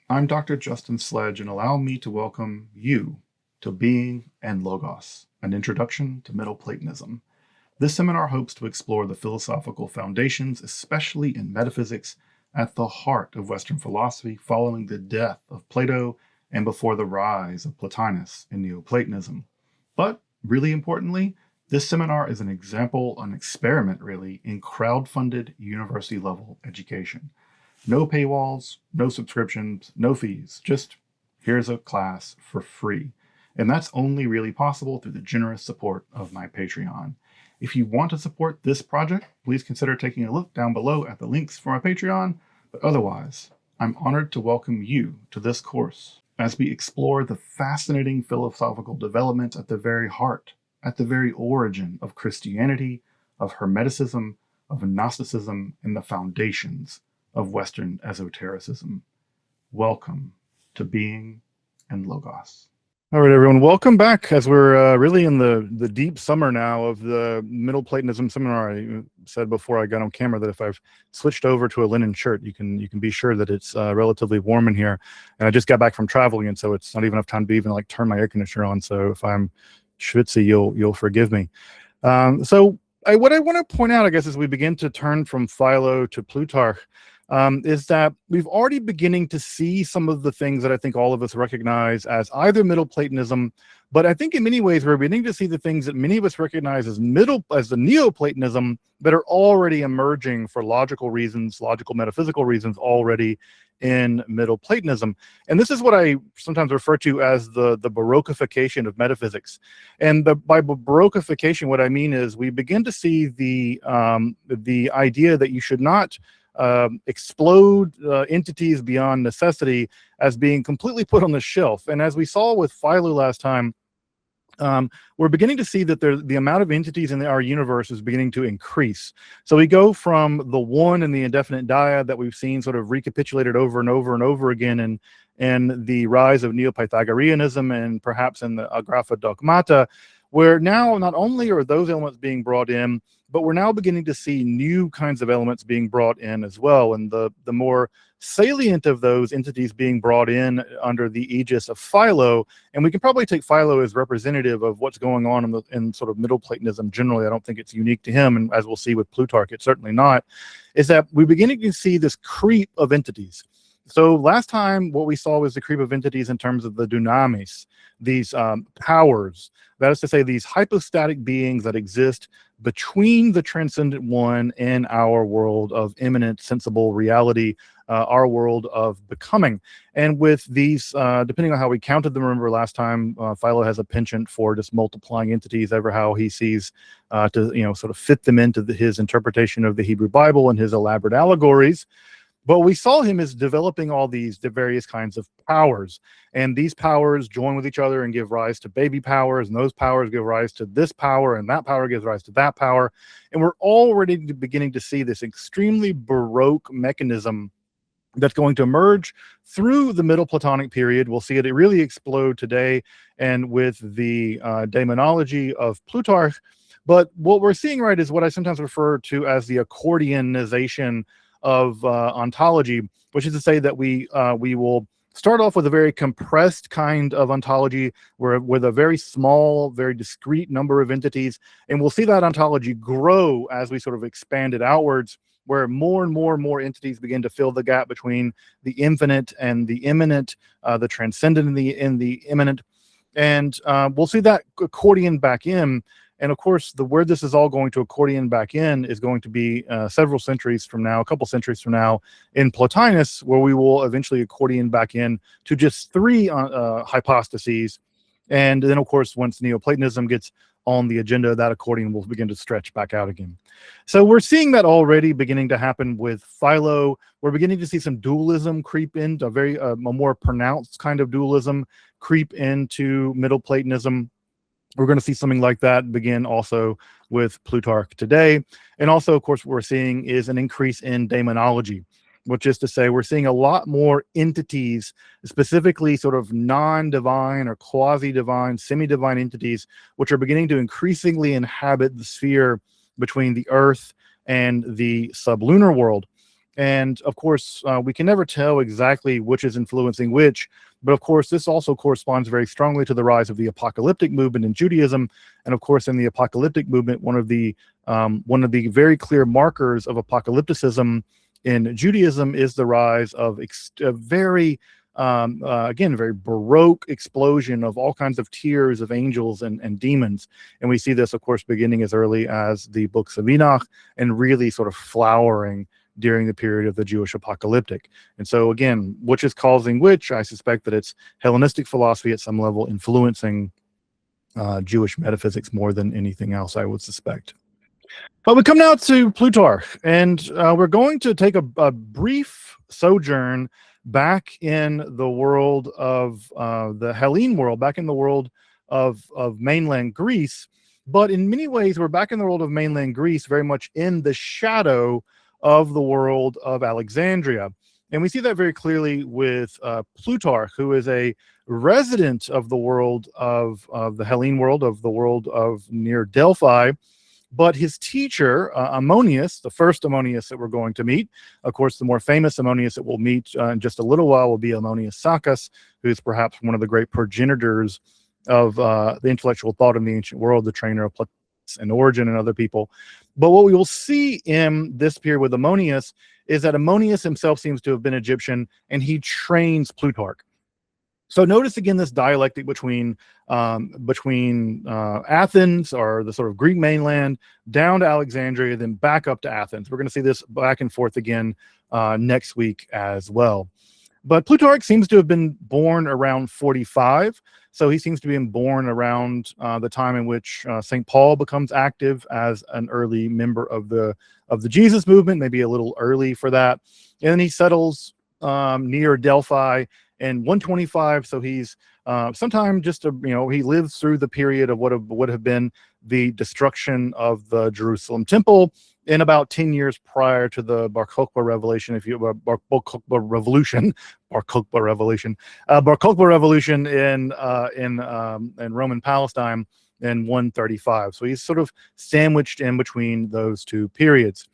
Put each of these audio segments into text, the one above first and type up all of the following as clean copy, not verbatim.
I'm Dr. Justin Sledge, and allow me to welcome you to Being and Logos, an introduction to Middle-Platonism. This seminar hopes to explore the philosophical foundations, especially in metaphysics, at the heart of Western philosophy following the death of Plato and before the rise of Plotinus in Neo-Platonism. But really importantly, this seminar is an example, an experiment really, in crowd-funded university-level education. No paywalls, no subscriptions, no fees, just here's a class for free. And that's only really possible through the generous support of my Patreon. If you want to support this project, please consider taking a look down below at the links for my Patreon. But otherwise, I'm honored to welcome you to this course as we explore the fascinating philosophical developments at the very heart, at the very origin of Christianity, of Hermeticism, of Gnosticism, and the foundations of Western Esotericism. Welcome to Being and Logos. All right, everyone, welcome back as we're really in the deep summer now of the Middle Platonism seminar. I said before I got on camera that if I've switched over to a linen shirt, you can be sure that it's relatively warm in here. And I just got back from traveling, and so it's not even enough time to even like turn my air conditioner on. So if I'm schwitzy, you'll forgive me. What I want to point out, I guess, as we begin to turn from Philo to Plutarch, is that we've already beginning to see some of the things that I think all of us recognize as either Middle Platonism, but I think in many ways we're beginning to see the things that many of us recognize as the Neo-Platonism that are already emerging for logical reasons, logical metaphysical reasons already in Middle Platonism. And this is what I sometimes refer to as the Baroqueification of metaphysics. And by Baroqueification, what I mean is we begin to see the idea that you should not explode entities beyond necessity as being completely put on the shelf. And as we saw with Philo last time, we're beginning to see that the amount of entities in our universe is beginning to increase. So we go from the one and the indefinite dyad that we've seen sort of recapitulated over and over and over again in the rise of Neo-Pythagoreanism and perhaps in the Agrapha Dogmata, where now not only are those elements being brought in, but we're now beginning to see new kinds of elements being brought in as well. And the more salient of those entities being brought in under the aegis of Philo, and we can probably take Philo as representative of what's going on in sort of Middle Platonism generally. I don't think it's unique to him, and as we'll see with Plutarch, it's certainly not, is that we're beginning to see this creep of entities. So last time what we saw was the creep of entities in terms of the dunamis, these powers, that is to say these hypostatic beings that exist between the transcendent one and our world of immanent sensible reality, our world of becoming. And with these, depending on how we counted them, remember last time, Philo has a penchant for just multiplying entities ever how he sees to sort of fit them into his interpretation of the Hebrew Bible and his elaborate allegories. But we saw him as developing all these various kinds of powers, and these powers join with each other and give rise to baby powers, and those powers give rise to this power, and that power gives rise to that power. And we're already beginning to see this extremely Baroque mechanism that's going to emerge through the Middle Platonic period. We'll see it really explode today and with the daemonology of Plutarch. But what we're seeing, right, is what I sometimes refer to as the accordionization of ontology, which is to say that we will start off with a very compressed kind of ontology with a very small, very discrete number of entities, and we'll see that ontology grow as we sort of expand it outwards, where more and more and more entities begin to fill the gap between the infinite and the immanent, the transcendent and the immanent, and we'll see that accordion back in. And of course, where this is all going to accordion back in is going to be several centuries from now, a couple centuries from now, in Plotinus, where we will eventually accordion back in to just three hypostases. And then, of course, once Neo-Platonism gets on the agenda, that accordion will begin to stretch back out again. So we're seeing that already beginning to happen with Philo. We're beginning to see some dualism creep in, a more pronounced kind of dualism creep into Middle Platonism. We're going to see something like that begin also with Plutarch today. And also, of course, what we're seeing is an increase in daemonology, which is to say we're seeing a lot more entities, specifically sort of non-divine or quasi-divine, semi-divine entities, which are beginning to increasingly inhabit the sphere between the Earth and the sublunar world. And of course, we can never tell exactly which is influencing which, but of course, this also corresponds very strongly to the rise of the apocalyptic movement in Judaism. And of course, in the apocalyptic movement, one of the very clear markers of apocalypticism in Judaism is the rise of a very very Baroque explosion of all kinds of tiers of angels and demons. And we see this, of course, beginning as early as the books of Enoch and really sort of flowering during the period of the Jewish apocalyptic. And so again, which is causing which? I suspect that it's Hellenistic philosophy at some level influencing Jewish metaphysics more than anything else, I would suspect. But we come now to Plutarch, and we're going to take a brief sojourn back in the world of the Hellene world, back in the world of mainland Greece. But in many ways, we're back in the world of mainland Greece, very much in the shadow of the world of Alexandria. And we see that very clearly with Plutarch, who is a resident of the world of the Hellene world, of the world of near Delphi. But his teacher, Ammonius, the first Ammonius that we're going to meet, of course, the more famous Ammonius that we'll meet in just a little while will be Ammonius Saccas, who's perhaps one of the great progenitors of the intellectual thought in the ancient world, the trainer of Plotinus and Origen and other people. But what we will see in this period with Ammonius is that Ammonius himself seems to have been Egyptian, and he trains Plutarch. So notice again this dialectic between Athens, or the sort of Greek mainland, down to Alexandria, then back up to Athens. We're going to see this back and forth again next week as well. But Plutarch seems to have been born around 45. So he seems to be born around the time in which St. Paul becomes active as an early member of the Jesus movement, maybe a little early for that. And then he settles near Delphi in 125, so he's sometime he lives through the period of what would have been the destruction of the Jerusalem temple in about 10 years prior to the Bar Kokhba revelation, Bar Kokhba revolution in Roman Palestine in 135. So he's sort of sandwiched in between those two periods.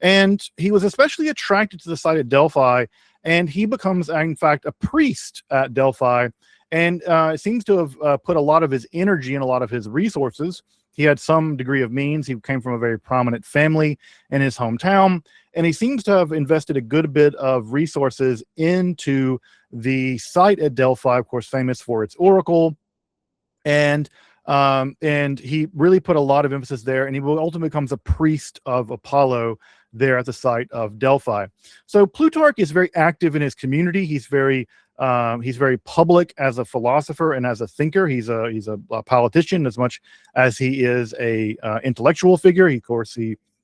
And he was especially attracted to the site at Delphi, and he becomes, in fact, a priest at Delphi, and seems to have put a lot of his energy and a lot of his resources. He had some degree of means. He came from a very prominent family in his hometown, and he seems to have invested a good bit of resources into the site at Delphi, of course, famous for its oracle, and he really put a lot of emphasis there, and he ultimately becomes a priest of Apollo there at the site of Delphi. So Plutarch is very active in his community. He's very public as a philosopher and as a thinker. He's a politician as much as he is a intellectual figure. He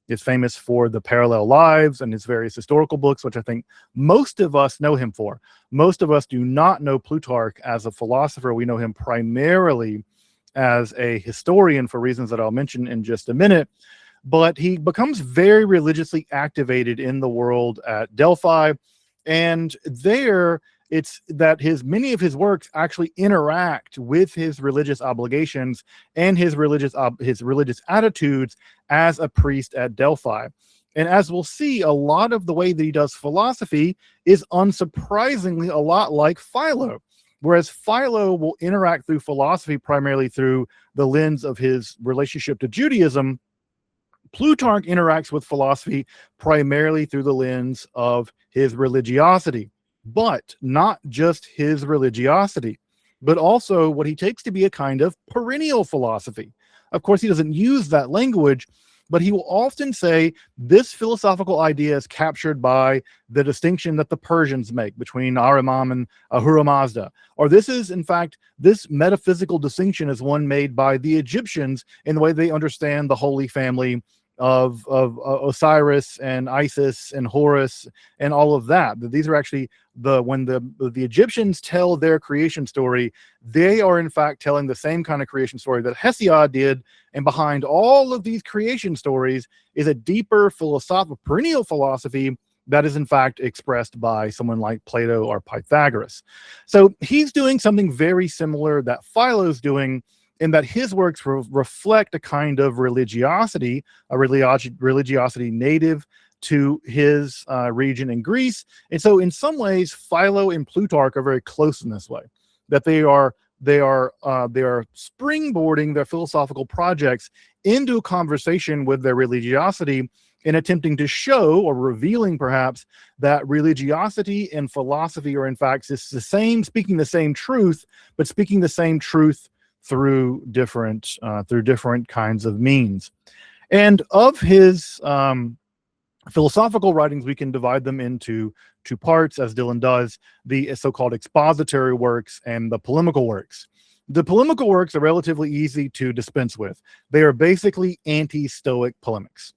is famous for the Parallel Lives and his various historical books, which I think most of us know him for. Most of us do not know Plutarch as a philosopher. We know him primarily as a historian for reasons that I'll mention in just a minute. But he becomes very religiously activated in the world at Delphi, and there it's that many of his works actually interact with his religious obligations and his religious attitudes as a priest at Delphi. And as we'll see, a lot of the way that he does philosophy is unsurprisingly a lot like Philo. Whereas Philo will interact through philosophy primarily through the lens of his relationship to Judaism, Plutarch interacts with philosophy primarily through the lens of his religiosity, but not just his religiosity, but also what he takes to be a kind of perennial philosophy. Of course, he doesn't use that language, but he will often say this philosophical idea is captured by the distinction that the Persians make between Ahriman and Ahura Mazda. Or this metaphysical distinction is one made by the Egyptians in the way they understand the Holy Family of Osiris and Isis and Horus and all of that. These are actually when the Egyptians tell their creation story, they are in fact telling the same kind of creation story that Hesiod did. And behind all of these creation stories is a deeper perennial philosophy that is in fact expressed by someone like Plato or Pythagoras. So he's doing something very similar that Philo's doing, in that his works reflect a kind of religiosity, a religiosity native to his region in Greece. And so in some ways, Philo and Plutarch are very close in this way, that they are springboarding their philosophical projects into a conversation with their religiosity, in attempting to show, or revealing perhaps, that religiosity and philosophy are in fact the same, speaking the same truth, but speaking the same truth through different kinds of means. And of his philosophical writings, we can divide them into two parts, as Dylan does: the so-called expository works and the polemical works. The polemical works are relatively easy to dispense with. They are basically anti-Stoic polemics.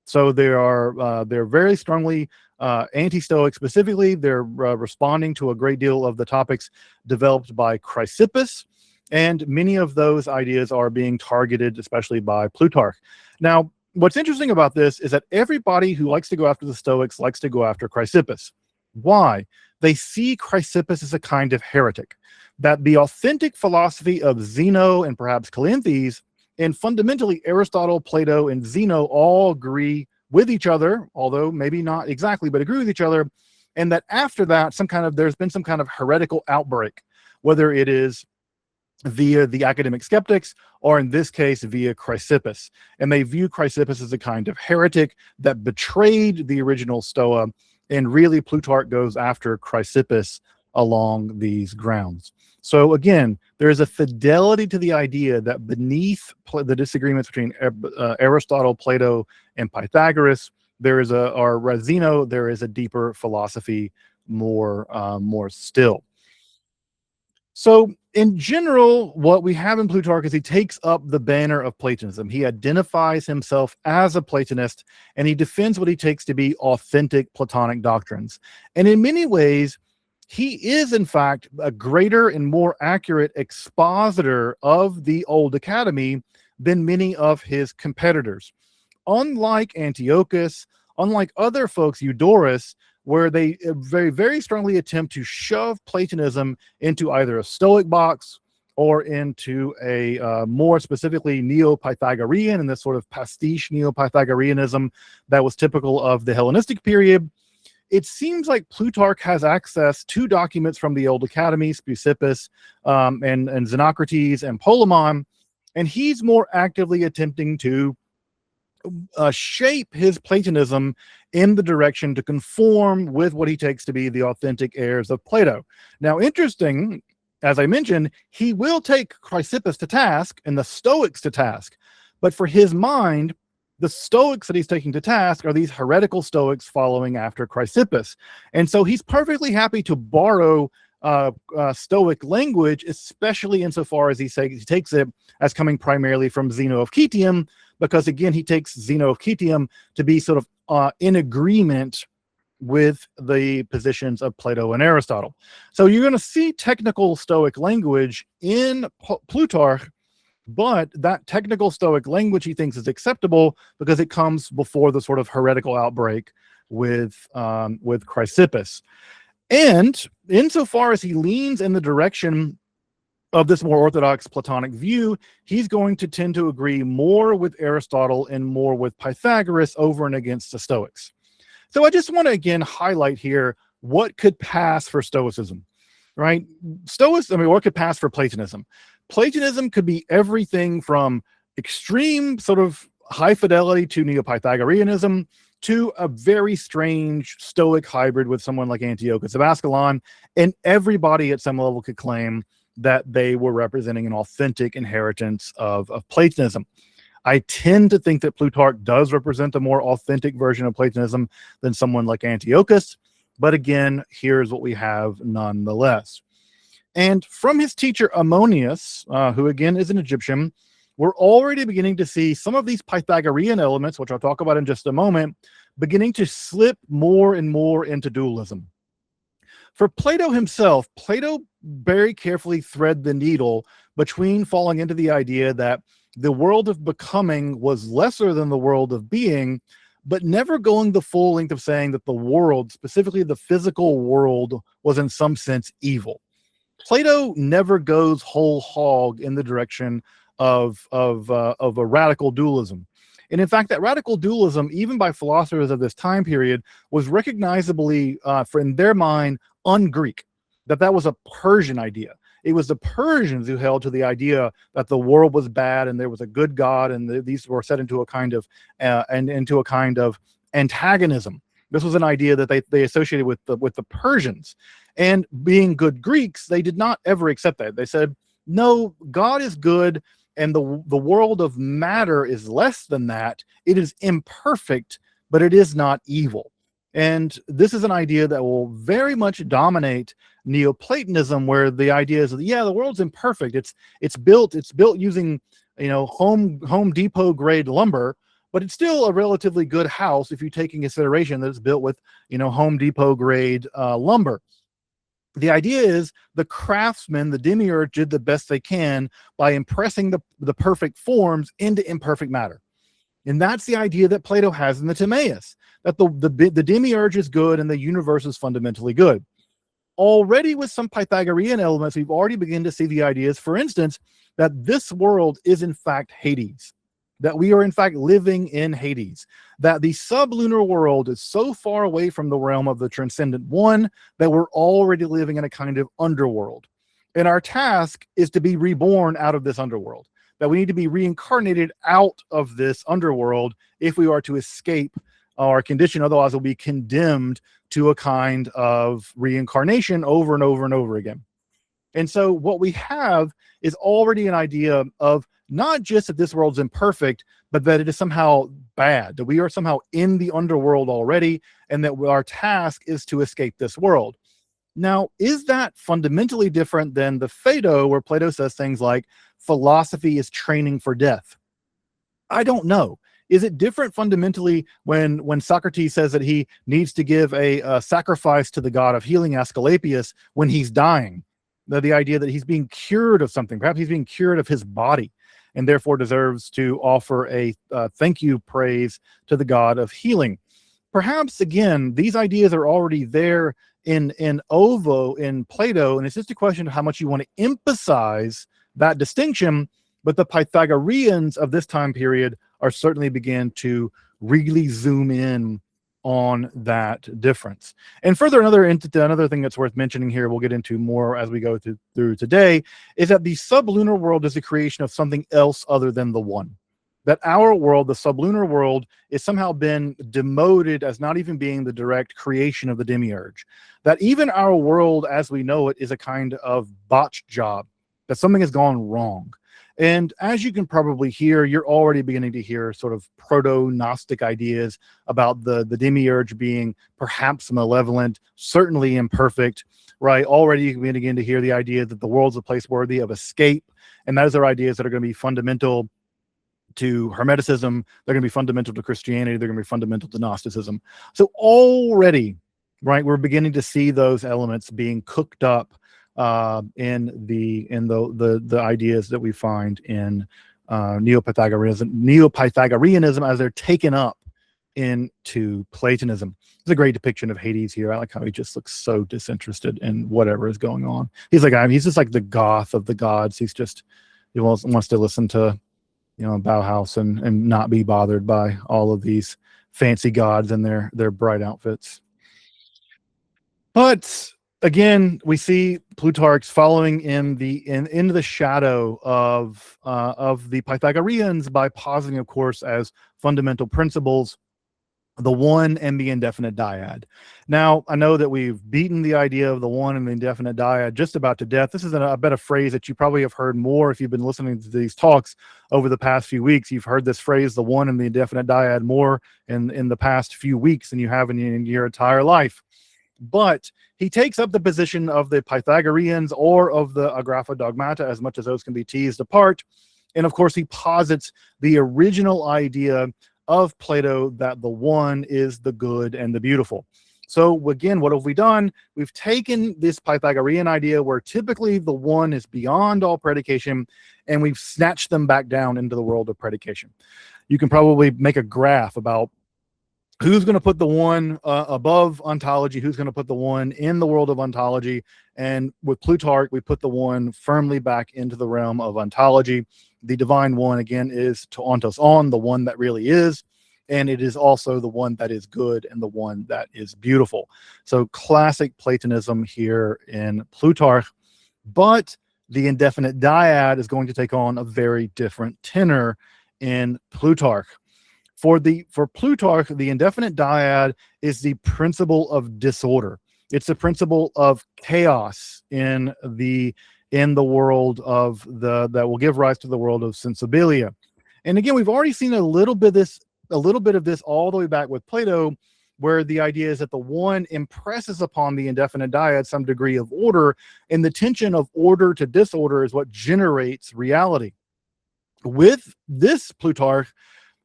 So they're very strongly anti-Stoic. Specifically, they're responding to a great deal of the topics developed by Chrysippus, and many of those ideas are being targeted, especially by Plutarch. Now, what's interesting about this is that everybody who likes to go after the Stoics likes to go after Chrysippus. Why? They see Chrysippus as a kind of heretic, that the authentic philosophy of Zeno and perhaps Calanthes, and fundamentally Aristotle, Plato, and Zeno all agree with each other, although maybe not exactly, but agree with each other, and that after that, there's been some kind of heretical outbreak, whether it is via the academic skeptics, or in this case, via Chrysippus. And they view Chrysippus as a kind of heretic that betrayed the original Stoa, and really Plutarch goes after Chrysippus along these grounds. So again, there is a fidelity to the idea that beneath the disagreements between Aristotle, Plato, and Pythagoras, there is Zeno, there is a deeper philosophy, more still. So in general, what we have in Plutarch is he takes up the banner of Platonism. He identifies himself as a Platonist, and he defends what he takes to be authentic Platonic doctrines. And in many ways, he is, in fact, a greater and more accurate expositor of the Old Academy than many of his competitors. Unlike Antiochus, unlike other folks, Eudorus, where they very, very strongly attempt to shove Platonism into either a Stoic box or into a more specifically Neo-Pythagorean, and this sort of pastiche Neo-Pythagoreanism that was typical of the Hellenistic period. It seems like Plutarch has access to documents from the Old Academy, Speusippus, and Xenocrates and Polemon, and he's more actively attempting to shape his Platonism in the direction to conform with what he takes to be the authentic heirs of Plato. Now, interesting, as I mentioned, he will take Chrysippus to task and the Stoics to task, but for his mind, the Stoics that he's taking to task are these heretical Stoics following after Chrysippus. And so he's perfectly happy to borrow Stoic language, especially insofar as he takes it as coming primarily from Zeno of Citium, because again, he takes Zeno of Citium to be sort of in agreement with the positions of Plato and Aristotle. So you're going to see technical Stoic language in Plutarch, but that technical Stoic language he thinks is acceptable because it comes before the sort of heretical outbreak with Chrysippus. And insofar as he leans in the direction of this more orthodox Platonic view, he's going to tend to agree more with Aristotle and more with Pythagoras over and against the Stoics. So I just want to again highlight here what could pass for Stoicism, right? What could pass for Platonism? Platonism could be everything from extreme sort of high fidelity to Neo-Pythagoreanism to a very strange Stoic hybrid with someone like Antiochus of Ascalon, and everybody at some level could claim that they were representing an authentic inheritance of Platonism. I tend to think that Plutarch does represent a more authentic version of Platonism than someone like Antiochus, but again, here's what we have nonetheless. And from his teacher Ammonius, who again is an Egyptian, we're already beginning to see some of these Pythagorean elements, which I'll talk about in just a moment, beginning to slip more and more into dualism. For Plato himself, Plato very carefully thread the needle between falling into the idea that the world of becoming was lesser than the world of being, but never going the full length of saying that the world, specifically the physical world, was in some sense evil. Plato never goes whole hog in the direction of a radical dualism. And in fact, that radical dualism, even by philosophers of this time period, was recognizably, in their mind, un-Greek, that was a Persian idea. It was the Persians who held to the idea that the world was bad and there was a good God, and these were set into a kind of antagonism. This was an idea that they associated with the Persians. And being good Greeks, they did not ever accept that. They said, no, God is good, and the world of matter is less than that. It is imperfect, but it is not evil. And this is an idea that will very much dominate Neo-Platonism, where the idea is that, yeah, the world's imperfect. It's built using, Home Depot grade lumber, but it's still a relatively good house if you take in consideration that it's built with, Home Depot grade lumber. The idea is the craftsmen, the demiurge, did the best they can by impressing the perfect forms into imperfect matter. And that's the idea that Plato has in the Timaeus, that the demiurge is good and the universe is fundamentally good. Already with some Pythagorean elements, we've already begun to see the ideas, for instance, that this world is in fact Hades, that we are in fact living in Hades, that the sublunar world is so far away from the realm of the transcendent one that we're already living in a kind of underworld. And our task is to be reborn out of this underworld, that we need to be reincarnated out of this underworld if we are to escape our condition. Otherwise, we'll be condemned to a kind of reincarnation over and over and over again. And so what we have is already an idea of not just that this world's imperfect, but that it is somehow bad, that we are somehow in the underworld already, and that our task is to escape this world. Now, is that fundamentally different than the Phaedo, where Plato says things like, philosophy is training for death? I don't know. Is it different fundamentally when Socrates says that he needs to give a sacrifice to the god of healing, Asclepius, when he's dying? The idea that he's being cured of something, perhaps he's being cured of his body, and therefore deserves to offer a thank you praise to the god of healing. Perhaps, again, these ideas are already there in Ovo, in Plato, and it's just a question of how much you want to emphasize that distinction. But the Pythagoreans of this time period are certainly begin to really zoom in on that difference. And further, another thing that's worth mentioning here, we'll get into more as we go through today, is that the sublunar world is a creation of something else other than the one. That our world, the sublunar world, is somehow been demoted as not even being the direct creation of the demiurge. That even our world as we know it is a kind of botched job, that something has gone wrong. And as you can probably hear, you're already beginning to hear sort of proto-Gnostic ideas about the demiurge being perhaps malevolent, certainly imperfect, right? Already you can begin to hear the idea that the world's a place worthy of escape. And those are ideas that are going to be fundamental to Hermeticism. They're going to be fundamental to Christianity. They're going to be fundamental to Gnosticism. So already, right, we're beginning to see those elements being cooked up in the ideas that we find in Neo-Pythagoreanism as they're taken up into Platonism. It's a great depiction of Hades here. I like how he just looks so disinterested in whatever is going on. He's just like the goth of the gods. He wants to listen to, Bauhaus and not be bothered by all of these fancy gods and their bright outfits. But again, we see Plutarch's following into the shadow of the Pythagoreans by positing, of course, as fundamental principles the one and the indefinite dyad. Now, I know that we've beaten the idea of the one and the indefinite dyad just about to death. This is a bit of phrase that you probably have heard more if you've been listening to these talks over the past few weeks. You've heard this phrase, the one and the indefinite dyad, more in the past few weeks than you have in your entire life. But he takes up the position of the Pythagoreans or of the Agrapha Dogmata, as much as those can be teased apart. And of course, he posits the original idea of Plato that the one is the good and the beautiful. So again, what have we done? We've taken this Pythagorean idea where typically the one is beyond all predication, and we've snatched them back down into the world of predication. You can probably make a graph about who's going to put the one above ontology, who's going to put the one in the world of ontology, And with Plutarch, we put the one firmly back into the realm of ontology. The divine one, again, is to ontos on, the one that really is. And it is also the one that is good and the one that is beautiful. So classic Platonism here in Plutarch. But the indefinite dyad is going to take on a very different tenor in Plutarch. For Plutarch, the indefinite dyad is the principle of disorder. It's the principle of chaos in the world of that will give rise to the world of sensibilia. And again, we've already seen a little bit of this all the way back with Plato, where the idea is that the one impresses upon the indefinite dyad some degree of order, and the tension of order to disorder is what generates reality. With this Plutarch,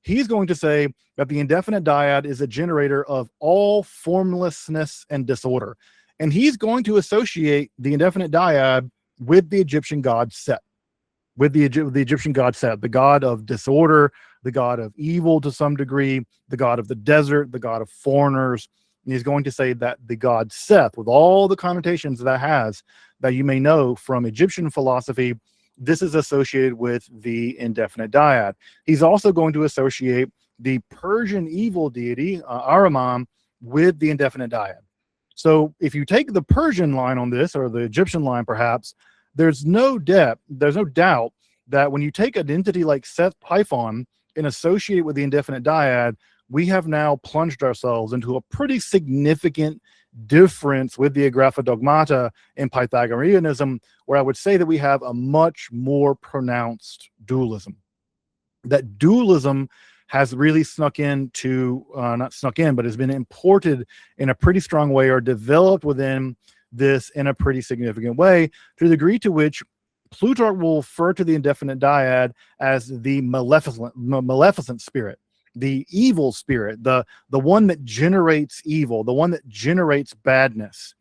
he's going to say that the indefinite dyad is a generator of all formlessness and disorder. And he's going to associate the indefinite dyad with the Egyptian god Set, the Egyptian god Set, the god of disorder, the god of evil to some degree, the god of the desert, the god of foreigners. And he's going to say that the god Seth, with all the connotations that has, that you may know from Egyptian philosophy, this is associated with the indefinite dyad. He's also going to associate the Persian evil deity, Ahriman, with the indefinite dyad. So if you take the Persian line on this, or the Egyptian line perhaps, there's no doubt that when you take an entity like Seth Python and associate it with the indefinite dyad, we have now plunged ourselves into a pretty significant difference with the Agrapha Dogmata in Pythagoreanism, where I would say that we have a much more pronounced dualism. That dualism has really snuck into, not snuck in, but has been imported in a pretty strong way, or developed within this in a pretty significant way, to the degree to which Plutarch will refer to the indefinite dyad as the maleficent spirit, the evil spirit, the one that generates evil, the one that generates badness.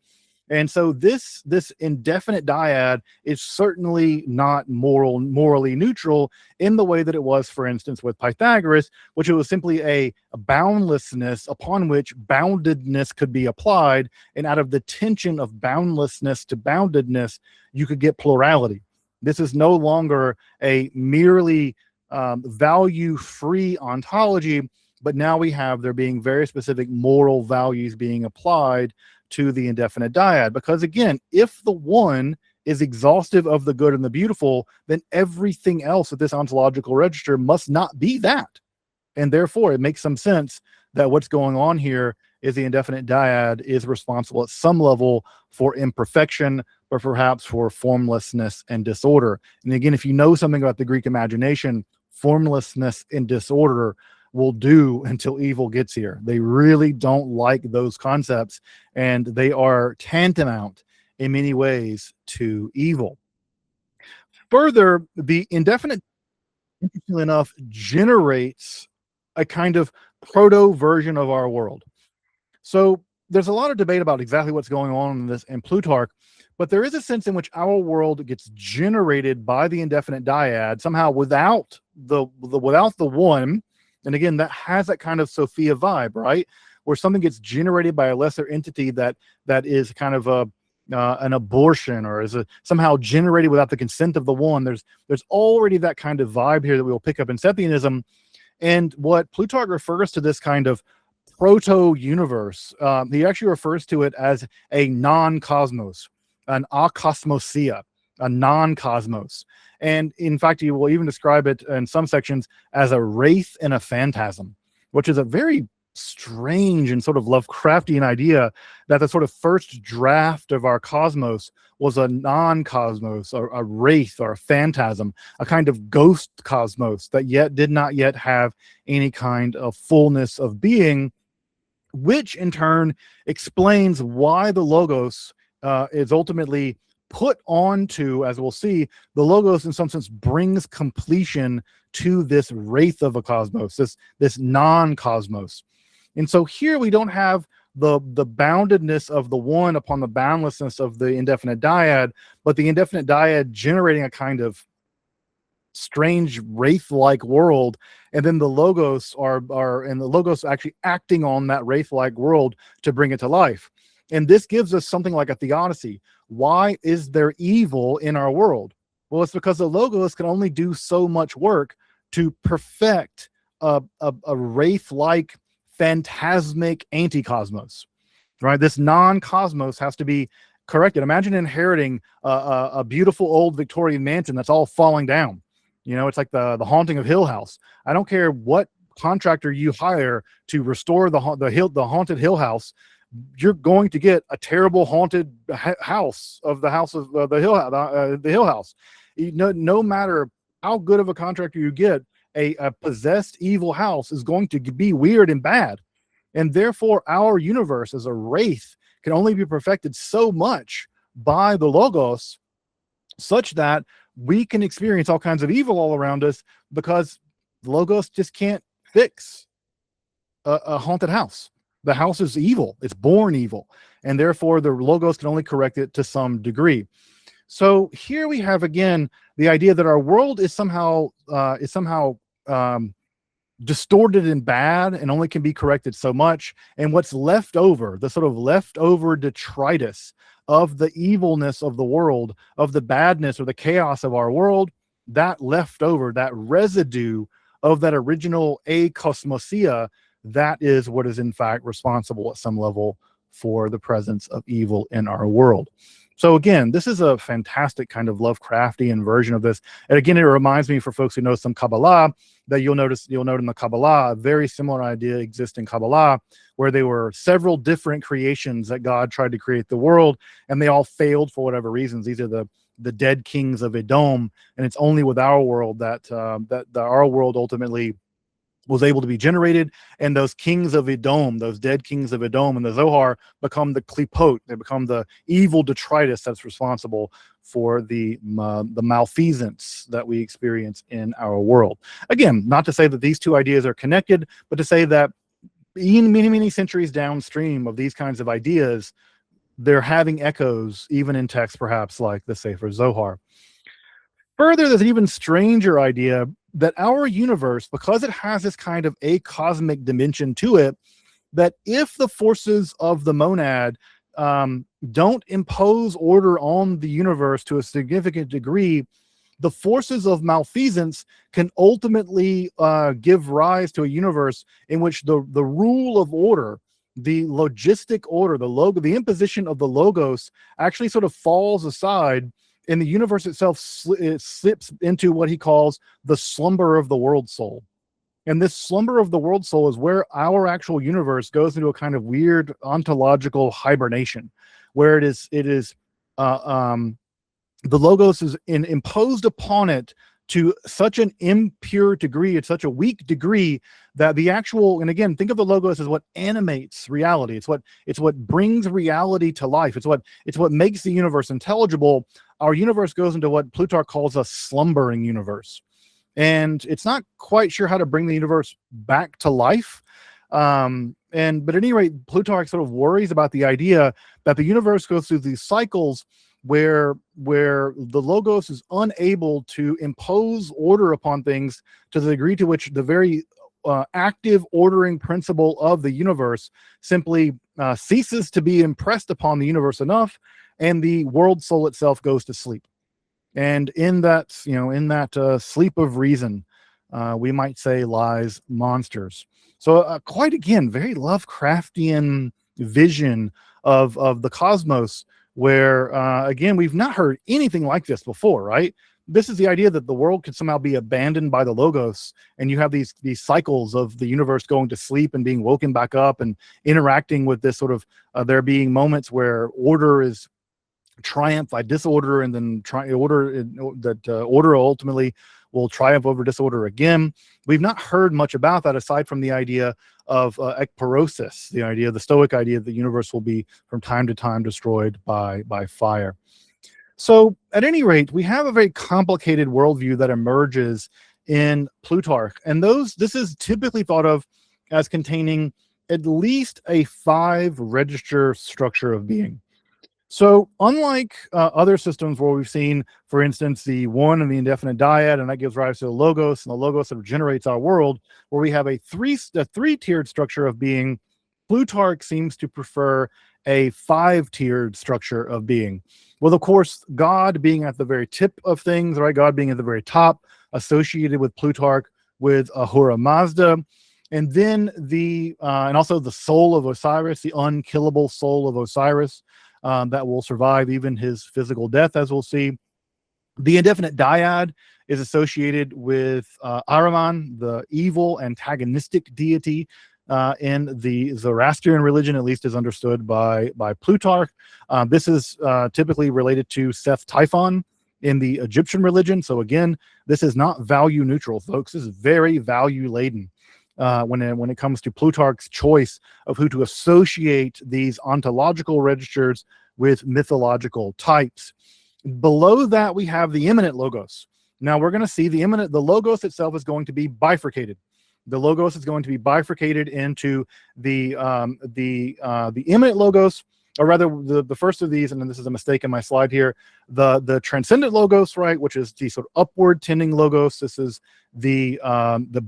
And so this indefinite dyad is certainly not morally neutral in the way that it was, for instance, with Pythagoras, which it was simply a boundlessness upon which boundedness could be applied. And out of the tension of boundlessness to boundedness, you could get plurality. This is no longer a merely value-free ontology, but now we have there being very specific moral values being applied to the indefinite dyad. Because again, if the one is exhaustive of the good and the beautiful, then everything else at this ontological register must not be that. And therefore, it makes some sense that what's going on here is the indefinite dyad is responsible at some level for imperfection, or perhaps for formlessness and disorder. And again, if you know something about the Greek imagination, formlessness and disorder will do until evil gets here. They really don't like those concepts, and they are tantamount in many ways to evil. Further, the indefinite, interestingly enough, generates a kind of proto version of our world. So there's a lot of debate about exactly what's going on in this in Plutarch, but there is a sense in which our world gets generated by the indefinite dyad somehow without the one. And again, that has that kind of Sophia vibe, right? Where something gets generated by a lesser entity that is kind of an abortion, or is somehow generated without the consent of the one. There's already that kind of vibe here that we'll pick up in Sethianism. And what Plutarch refers to this kind of proto-universe, he actually refers to it as a non-cosmos, an akosmosia, a non-cosmos. And in fact, he will even describe it in some sections as a wraith and a phantasm, which is a very strange and sort of Lovecraftian idea, that the sort of first draft of our cosmos was a non-cosmos, or a wraith, or a phantasm, a kind of ghost cosmos that yet did not yet have any kind of fullness of being, which in turn explains why the Logos is ultimately put onto, as we'll see, the Logos in some sense brings completion to this wraith of a cosmos, this non-cosmos. And so here we don't have the boundedness of the one upon the boundlessness of the indefinite dyad, but the indefinite dyad generating a kind of strange wraith-like world, and then the Logos are the Logos actually acting on that wraith-like world to bring it to life. And this gives us something like a theodicy. Why is there evil in our world? Well, it's because the logos can only do so much work to perfect a wraith-like, phantasmic anti-cosmos, right? This non-cosmos has to be corrected. Imagine inheriting a beautiful old Victorian mansion that's all falling down. It's like the haunting of Hill House. I don't care what contractor you hire to restore the haunted Hill House, you're going to get a terrible haunted house of the Hill House. No matter how good of a contractor you get, a possessed evil house is going to be weird and bad. And therefore, our universe as a wraith can only be perfected so much by the logos, such that we can experience all kinds of evil all around us, because the logos just can't fix a haunted house. The house is evil. It's born evil. And therefore, the logos can only correct it to some degree. So here we have, again, the idea that our world is somehow distorted and bad and only can be corrected so much. And what's left over, the sort of leftover detritus of the evilness of the world, of the badness or the chaos of our world, that leftover, that residue of that original akosmosia, that is what is in fact responsible at some level for the presence of evil in our world. So again, this is a fantastic kind of Lovecraftian version of this. And again, it reminds me, for folks who know some Kabbalah, that you'll note in the Kabbalah, a very similar idea exists in Kabbalah, where there were several different creations that God tried to create the world, and they all failed for whatever reasons. These are the dead kings of Edom, and it's only with our world that our world ultimately was able to be generated, and those kings of Edom, those dead kings of Edom in the Zohar, become the klipot. They become the evil detritus that's responsible for the malfeasance that we experience in our world. Again, not to say that these two ideas are connected, but to say that many centuries downstream of these kinds of ideas, they're having echoes even in texts perhaps like the Sefer Zohar. Further, there's an even stranger idea that our universe, because it has this kind of acosmic dimension to it, that if the forces of the monad don't impose order on the universe to a significant degree, the forces of malfeasance can ultimately give rise to a universe in which the rule of order, the logistic order, the imposition of the logos actually sort of falls aside, and the universe itself slips into what he calls the slumber of the world soul. And this slumber of the world soul is where our actual universe goes into a kind of weird ontological hibernation, where the logos is imposed upon it to such an impure degree, at such a weak degree, that the actual, and again, think of the logos as what animates reality. It's what brings reality to life. It's what makes the universe intelligible. Our universe goes into what Plutarch calls a slumbering universe. And it's not quite sure how to bring the universe back to life. But at any rate, Plutarch sort of worries about the idea that the universe goes through these cycles where the logos is unable to impose order upon things to the degree to which the very active ordering principle of the universe simply ceases to be impressed upon the universe enough, and the world soul itself goes to sleep. And in that sleep of reason, we might say, lies monsters. So quite again, very Lovecraftian vision of the cosmos, where again, we've not heard anything like this before, right? This is the idea that the world could somehow be abandoned by the logos, and you have these cycles of the universe going to sleep and being woken back up and interacting with this sort of there being moments where order is triumph by disorder, and then order ultimately will triumph over disorder again. We've not heard much about that, aside from the idea of ekporosis, the Stoic idea that the universe will be from time to time destroyed by fire. So at any rate, we have a very complicated worldview that emerges in Plutarch, and this is typically thought of as containing at least a 5-register structure of being. So unlike other systems where we've seen, for instance, the one and the indefinite dyad, and that gives rise to the logos, and the logos sort of generates our world, where we have a three-tiered structure of being, Plutarch seems to prefer a 5-tiered structure of being. Well, of course, God being at the very tip of things, right? God being at the very top, associated with Plutarch, with Ahura Mazda, and then and also the soul of Osiris, the unkillable soul of Osiris, that will survive even his physical death, as we'll see. The indefinite dyad is associated with Ahriman, the evil antagonistic deity in the Zoroastrian religion, at least as understood by Plutarch. This is typically related to Seth Typhon in the Egyptian religion. So again, this is not value neutral, folks. This is very value laden when it comes to Plutarch's choice of who to associate these ontological registers with mythological types. Below that, we have the immanent logos. Now we're going to see the logos itself is going to be bifurcated. The logos is going to be bifurcated into the immanent logos, or rather the first of these, and then this is a mistake in my slide here, the transcendent logos, right, which is the sort of upward tending logos. This is the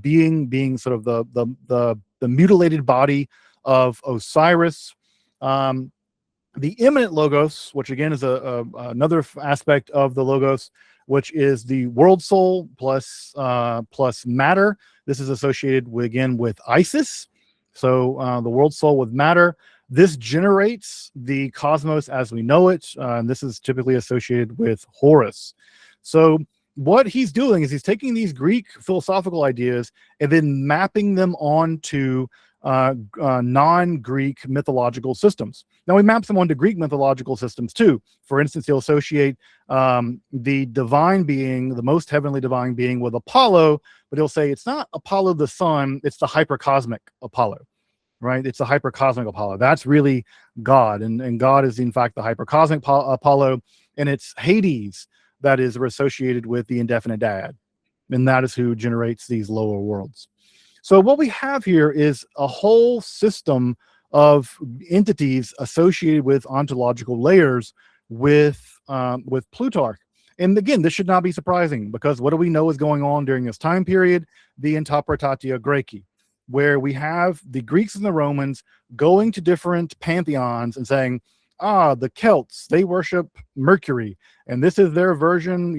being sort of the mutilated body of Osiris. The immanent logos, which again is another aspect of the logos, which is the world soul plus matter. This is associated with Isis. So the world soul with matter. This generates the cosmos as we know it, and this is typically associated with Horus. So what he's doing is he's taking these Greek philosophical ideas and then mapping them onto non-Greek mythological systems. Now he maps them onto Greek mythological systems too. For instance, he'll associate the divine being, the most heavenly divine being, with Apollo, but he'll say it's not Apollo the sun, it's the hypercosmic Apollo. Right? It's the hypercosmic Apollo. That's really God. And God is, in fact, the hypercosmic Apollo. And it's Hades that is associated with the indefinite dyad. And that is who generates these lower worlds. So what we have here is a whole system of entities associated with ontological layers with Plutarch. And again, this should not be surprising, because what do we know is going on during this time period? The Interpretatio Graeci, where we have the Greeks and the Romans going to different pantheons and saying, the Celts, they worship Mercury, and this is their version,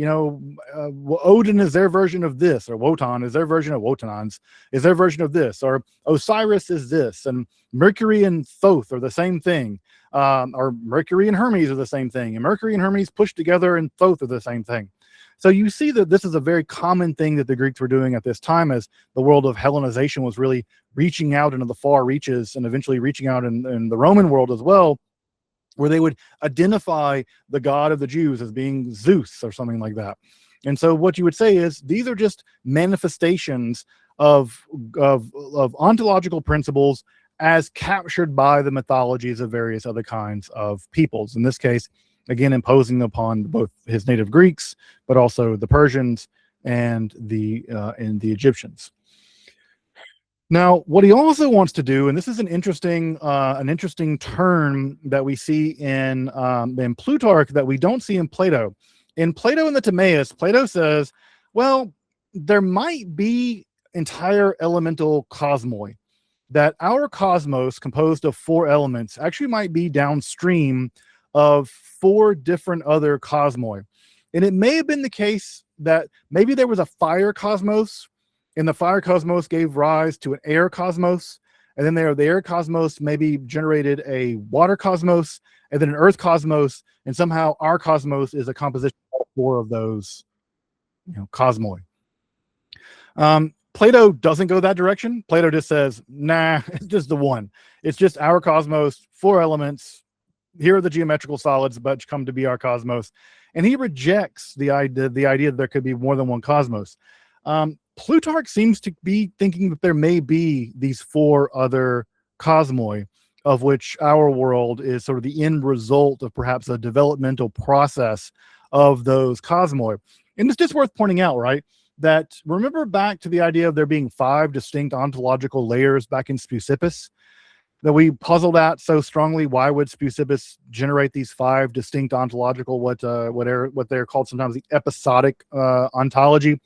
Odin is their version of this, or Wotan is their version of Wotanans, is their version of this, or Osiris is this, and Mercury and Thoth are the same thing, or Mercury and Hermes are the same thing, and Mercury and Hermes pushed together and Thoth are the same thing. So you see that this is a very common thing that the Greeks were doing at this time, as the world of Hellenization was really reaching out into the far reaches and eventually reaching out in the Roman world as well, where they would identify the god of the Jews as being Zeus or something like that. And so what you would say is these are just manifestations of ontological principles as captured by the mythologies of various other kinds of peoples. In this case, again, imposing upon both his native Greeks, but also the Persians and the Egyptians. Now, what he also wants to do, and this is an interesting turn that we see in Plutarch that we don't see in Plato. In Plato and the Timaeus, Plato says, well, there might be entire elemental cosmoi, that our cosmos, composed of 4 elements, actually might be downstream of 4 different other cosmoi. And it may have been the case that maybe there was a fire cosmos, and the fire cosmos gave rise to an air cosmos, and then the air cosmos maybe generated a water cosmos, and then an earth cosmos, and somehow our cosmos is a composition of 4 of those cosmoi. Plato doesn't go that direction. Plato just says, nah, it's just the one. It's just our cosmos, 4 elements. Here are the geometrical solids but come to be our cosmos. And he rejects the idea that there could be more than one cosmos. Plutarch seems to be thinking that there may be these 4 other cosmoi, of which our world is sort of the end result of perhaps a developmental process of those cosmoi. And it's just worth pointing out, right, that remember back to the idea of there being 5 distinct ontological layers back in Speusippus, that we puzzled at so strongly. Why would Speusippus generate these 5 distinct ontological, what they're called sometimes the episodic ontology?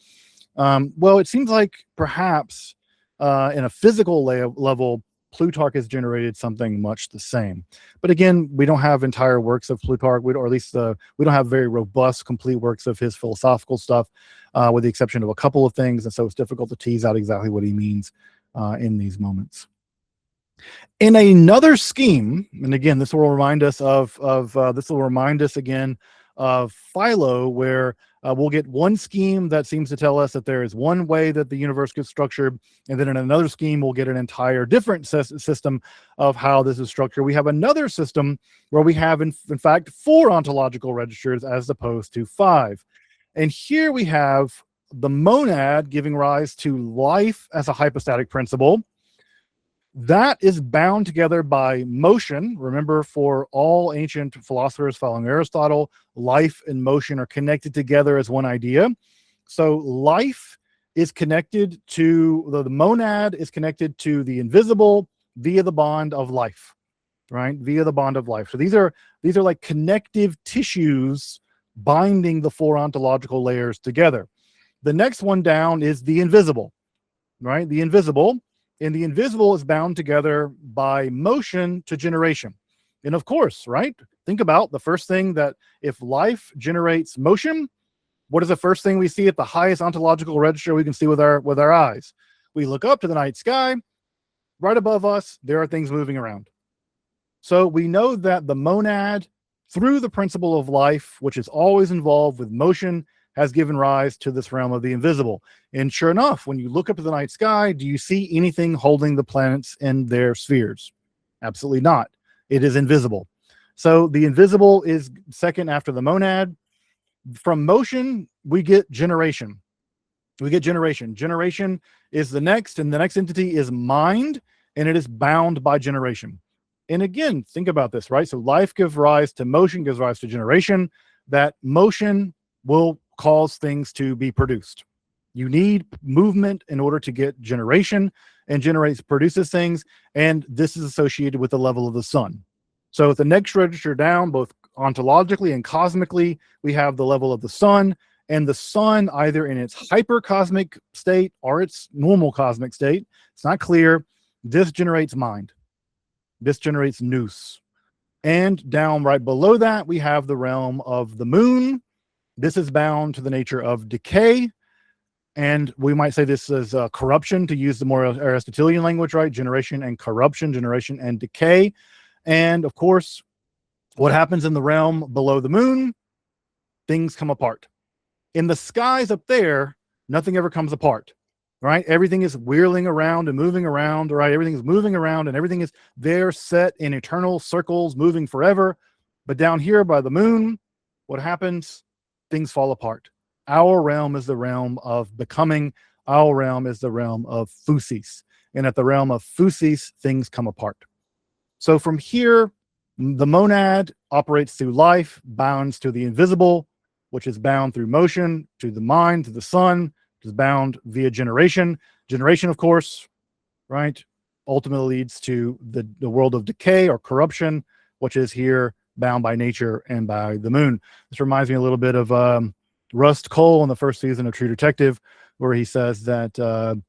Well, it seems like perhaps in a physical level, Plutarch has generated something much the same. But again, we don't have entire works of Plutarch, or at least we don't have very robust, complete works of his philosophical stuff, with the exception of a couple of things. And so it's difficult to tease out exactly what he means in these moments. In another scheme, and again, this will remind us again of Philo, where we'll get one scheme that seems to tell us that there is one way that the universe gets structured, and then in another scheme we'll get an entire different system of how this is structured. We have another system where we have in fact 4 ontological registers as opposed to 5. And here we have the monad giving rise to life as a hypostatic principle. That is bound together by motion. Remember, for all ancient philosophers following Aristotle, life and motion are connected together as one idea. So life is connected to, the monad is connected to the invisible via the bond of life, right? Via the bond of life. So these are like connective tissues binding the 4 ontological layers together. The next one down is the invisible, right? The invisible. And the invisible is bound together by motion to generation. And of course, right? Think about the first thing that, if life generates motion, what is the first thing we see at the highest ontological register we can see with our eyes? We look up to the night sky. Right above us, there are things moving around. So we know that the monad, through the principle of life, which is always involved with motion, has given rise to this realm of the invisible. And sure enough, when you look up to the night sky, do you see anything holding the planets in their spheres? Absolutely not. It is invisible. So the invisible is second after the monad. From motion, we get generation. Generation is the next, and the next entity is mind, and it is bound by generation. And again, think about this, right? So life gives rise to motion, gives rise to generation. That motion will cause things to be produced. You need movement in order to get generation, and produces things, and this is associated with the level of the sun. So at the next register down, both ontologically and cosmically, we have the level of the sun, and the sun either in its hypercosmic state or its normal cosmic state. It's not clear. This generates mind. This generates nous. And down right below that, we have the realm of the moon. This is bound to the nature of decay, and we might say this is corruption, to use the more Aristotelian language, right? Generation and corruption, generation and decay. And of course, what happens in the realm below the moon? Things come apart. In the skies up there, nothing ever comes apart, right? Everything is whirling around and moving around, right? Everything is moving around, and everything is there set in eternal circles, moving forever. But down here by the moon, what happens? Things fall apart. Our realm is the realm of becoming. Our realm is the realm of physis. And at the realm of physis, things come apart. So from here, the monad operates through life, bounds to the invisible, which is bound through motion, to the mind, to the sun, which is bound via generation. Generation, of course, right, ultimately leads to the world of decay or corruption, which is here bound by nature and by the moon. This reminds me a little bit of Rust Cole in the first season of True Detective, where he says that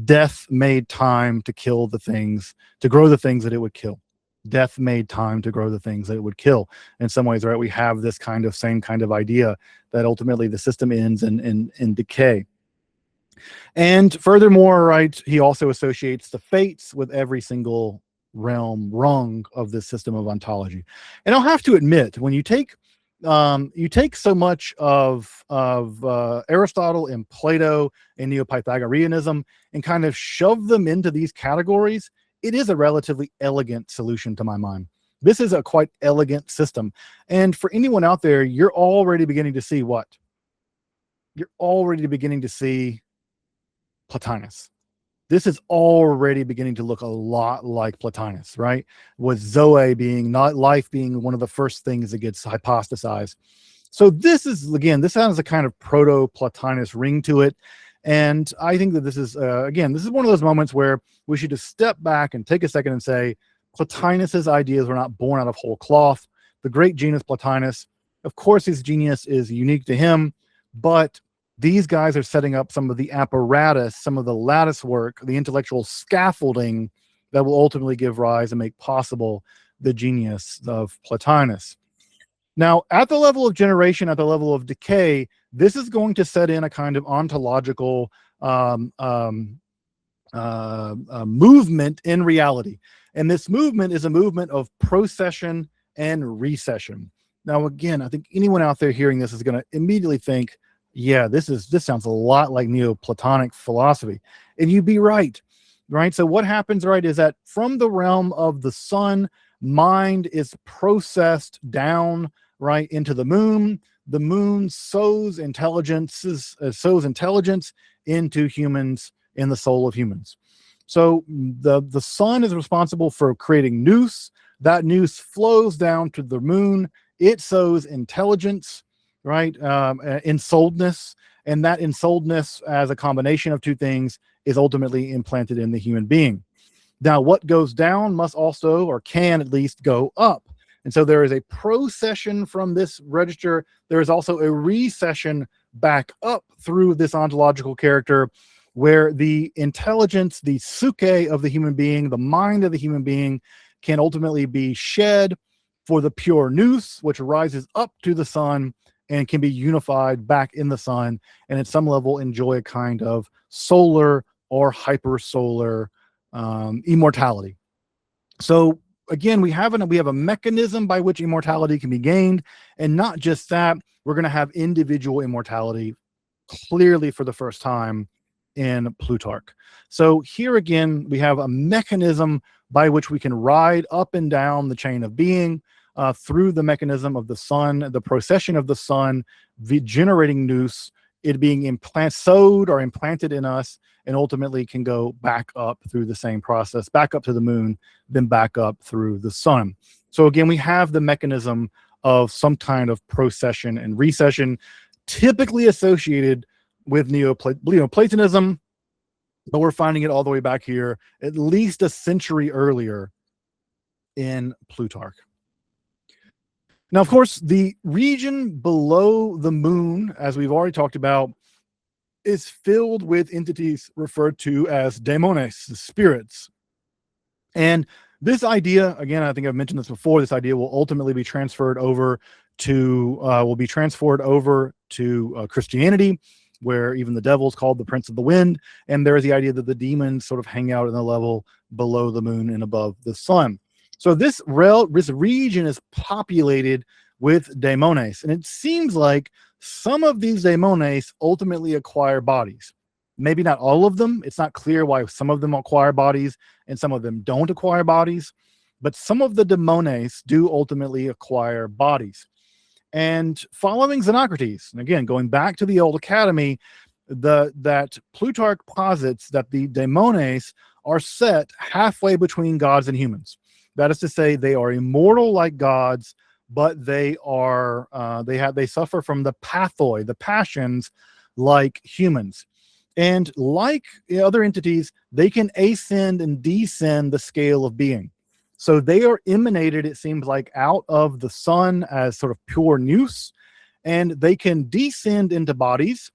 death made time to kill the things, to grow the things that it would kill. Death made time to grow the things that it would kill. In some ways, right, we have this same kind of idea that ultimately the system ends in decay. And furthermore, right, he also associates the fates with every single realm rung of this system of ontology. And I'll have to admit, when you take so much of Aristotle and Plato and Neo-Pythagoreanism and kind of shove them into these categories, it is a relatively elegant solution to my mind. This is a quite elegant system. And for anyone out there, you're already beginning to see what? You're already beginning to see Plotinus. This is already beginning to look a lot like Plotinus, right? With Zoe being, not life being, one of the first things that gets hypostasized. So this is, again, this has a kind of proto-Plotinus ring to it. And I think that this is, again, this is one of those moments where we should just step back and take a second and say, Plotinus's ideas were not born out of whole cloth. The great genius Plotinus, of course, his genius is unique to him, but These guys are setting up some of the apparatus, some of the lattice work, the intellectual scaffolding that will ultimately give rise and make possible the genius of Plotinus. Now, at the level of generation, at the level of decay, this is going to set in a kind of ontological movement in reality. And this movement is a movement of procession and recession. Now, again, I think anyone out there hearing this is going to immediately think, yeah, this sounds a lot like Neoplatonic philosophy. And you'd be right? So what happens, right, is that from the realm of the sun, mind is processed down, right, into the moon. The moon sows intelligence into humans, in the soul of humans. So the sun is responsible for creating nous. That nous flows down to the moon. It sows intelligence, right, ensouledness, and that ensouledness, as a combination of two things, is ultimately implanted in the human being. Now, what goes down must also, or can at least, go up. And so there is a procession from this register. There is also a recession back up through this ontological character, where the intelligence, the psyche of the human being, the mind of the human being, can ultimately be shed for the pure nous, which rises up to the sun and can be unified back in the sun, and at some level enjoy a kind of solar or hypersolar immortality. So again, we have a mechanism by which immortality can be gained, and not just that, we're going to have individual immortality clearly for the first time in Plutarch. So here again, we have a mechanism by which we can ride up and down the chain of being through the mechanism of the sun, the procession of the sun, generating nous, it being sowed or implanted in us, and ultimately can go back up through the same process, back up to the moon, then back up through the sun. So again, we have the mechanism of some kind of procession and recession, typically associated with Neoplatonism, but we're finding it all the way back here, at least a century earlier in Plutarch. Now, of course, the region below the moon, as we've already talked about, is filled with entities referred to as daemones, the spirits. And this idea, again, I think I've mentioned this before, this idea will ultimately be transferred over to Christianity, where even the devil is called the prince of the wind. And there is the idea that the demons sort of hang out in the level below the moon and above the sun. So this region is populated with daemones, and it seems like some of these daemones ultimately acquire bodies. Maybe not all of them. It's not clear why some of them acquire bodies and some of them don't acquire bodies, but some of the daemones do ultimately acquire bodies. And following Xenocrates, and again, going back to the old academy, that Plutarch posits that the daemones are set halfway between gods and humans. That is to say, they are immortal like gods, but they suffer from the pathoi, the passions, like humans. And like other entities, they can ascend and descend the scale of being. So they are emanated, it seems like, out of the sun as sort of pure nous, and they can descend into bodies,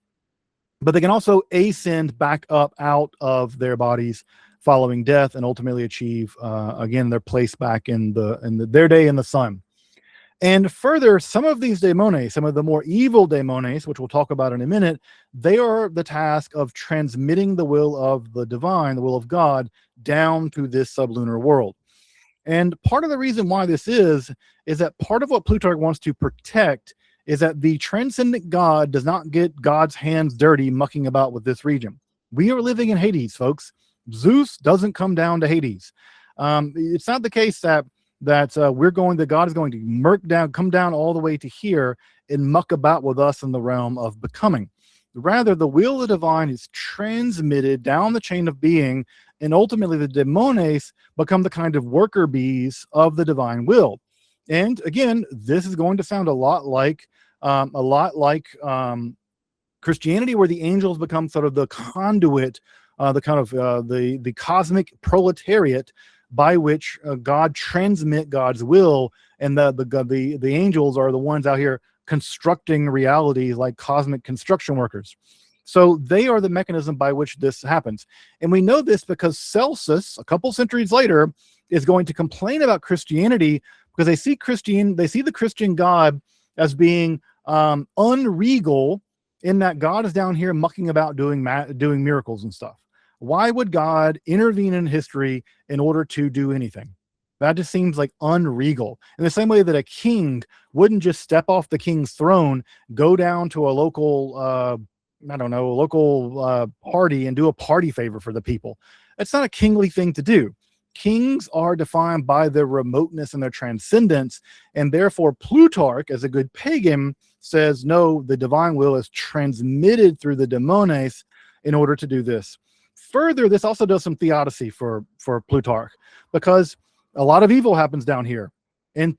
but they can also ascend back up out of their bodies following death, and ultimately achieve again their place back in their day in the sun. And further, some of these daemones, some of the more evil daemones, which we'll talk about in a minute, they are the task of transmitting the will of the divine, the will of God, down to this sublunar world. And part of the reason why this is that part of what Plutarch wants to protect is that the transcendent God does not get God's hands dirty mucking about with this region. We are living in Hades, folks. Zeus doesn't come down to Hades. It's not the case that God is going to come down all the way to here and muck about with us in the realm of becoming. Rather, the will of the divine is transmitted down the chain of being, and ultimately the daemones become the kind of worker bees of the divine will. And again, this is going to sound a lot like Christianity, where the angels become sort of the conduit, the cosmic proletariat by which God transmit God's will, and the angels are the ones out here constructing realities like cosmic construction workers. So they are the mechanism by which this happens. And we know this because Celsus, a couple centuries later, is going to complain about Christianity because they see the Christian God as being unregal, in that God is down here mucking about doing miracles and stuff. Why would God intervene in history in order to do anything? That just seems like unregal. In the same way that a king wouldn't just step off the king's throne, go down to a local party and do a party favor for the people. That's not a kingly thing to do. Kings are defined by their remoteness and their transcendence, and therefore Plutarch, as a good pagan, says, no, the divine will is transmitted through the daemones in order to do this. Further, this also does some theodicy for Plutarch, because a lot of evil happens down here, and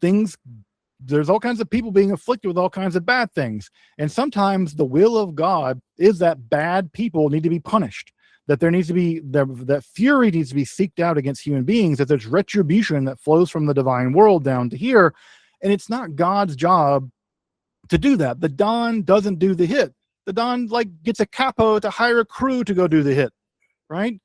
there's all kinds of people being afflicted with all kinds of bad things. And sometimes the will of God is that bad people need to be punished, that there needs to be, that fury needs to be seeked out against human beings, that there's retribution that flows from the divine world down to here. And it's not God's job to do that. The Don doesn't do the hit. The Don gets a capo to hire a crew to go do the hit, right?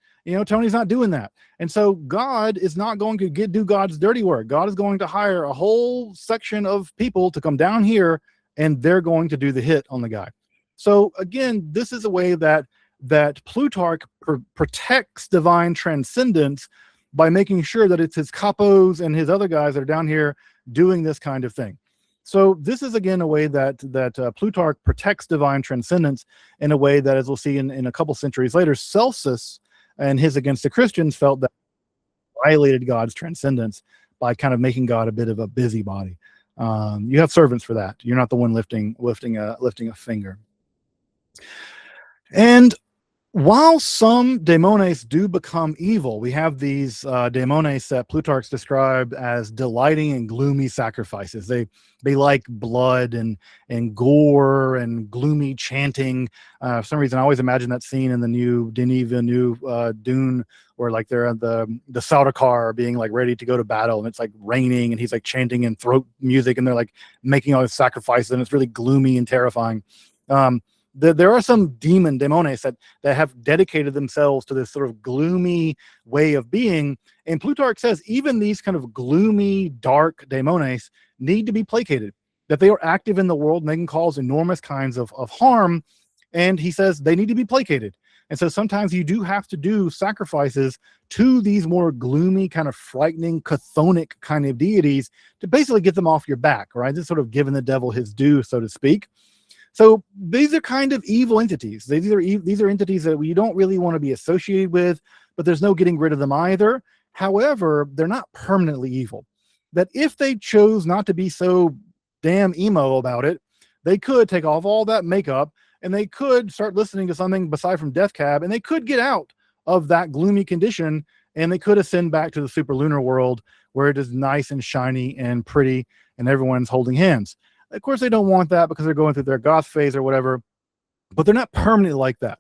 Tony's not doing that. And so God is not going to do God's dirty work. God is going to hire a whole section of people to come down here, and they're going to do the hit on the guy. So again, this is a way that Plutarch protects divine transcendence by making sure that it's his capos and his other guys that are down here doing this kind of thing. So this is, again, a way that Plutarch protects divine transcendence in a way that, as we'll see in a couple centuries later, Celsus and his Against the Christians felt that violated God's transcendence by kind of making God a bit of a busybody. You have servants for that. You're not the one lifting a finger. And while some daemones do become evil, we have these daemones that Plutarch described as delighting in gloomy sacrifices. They like blood and gore and gloomy chanting. For some reason, I always imagine that scene in the new Denis Villeneuve Dune, where they're at the Sardaukar being ready to go to battle, and it's raining, and he's chanting in throat music, and they're making all these sacrifices, and it's really gloomy and terrifying. There are some daemones that have dedicated themselves to this sort of gloomy way of being. And Plutarch says even these kind of gloomy, dark daemones need to be placated, that they are active in the world and they can cause enormous kinds of harm. And he says they need to be placated. And so sometimes you do have to do sacrifices to these more gloomy, kind of frightening, chthonic kind of deities to basically get them off your back, right? Just sort of giving the devil his due, so to speak. So these are kind of evil entities. These are entities that we don't really want to be associated with, but there's no getting rid of them either. However, they're not permanently evil. That if they chose not to be so damn emo about it, they could take off all that makeup and they could start listening to something aside from Death Cab, and they could get out of that gloomy condition, and they could ascend back to the superlunar world where it is nice and shiny and pretty and everyone's holding hands. Of course, they don't want that because they're going through their goth phase or whatever, but they're not permanently like that.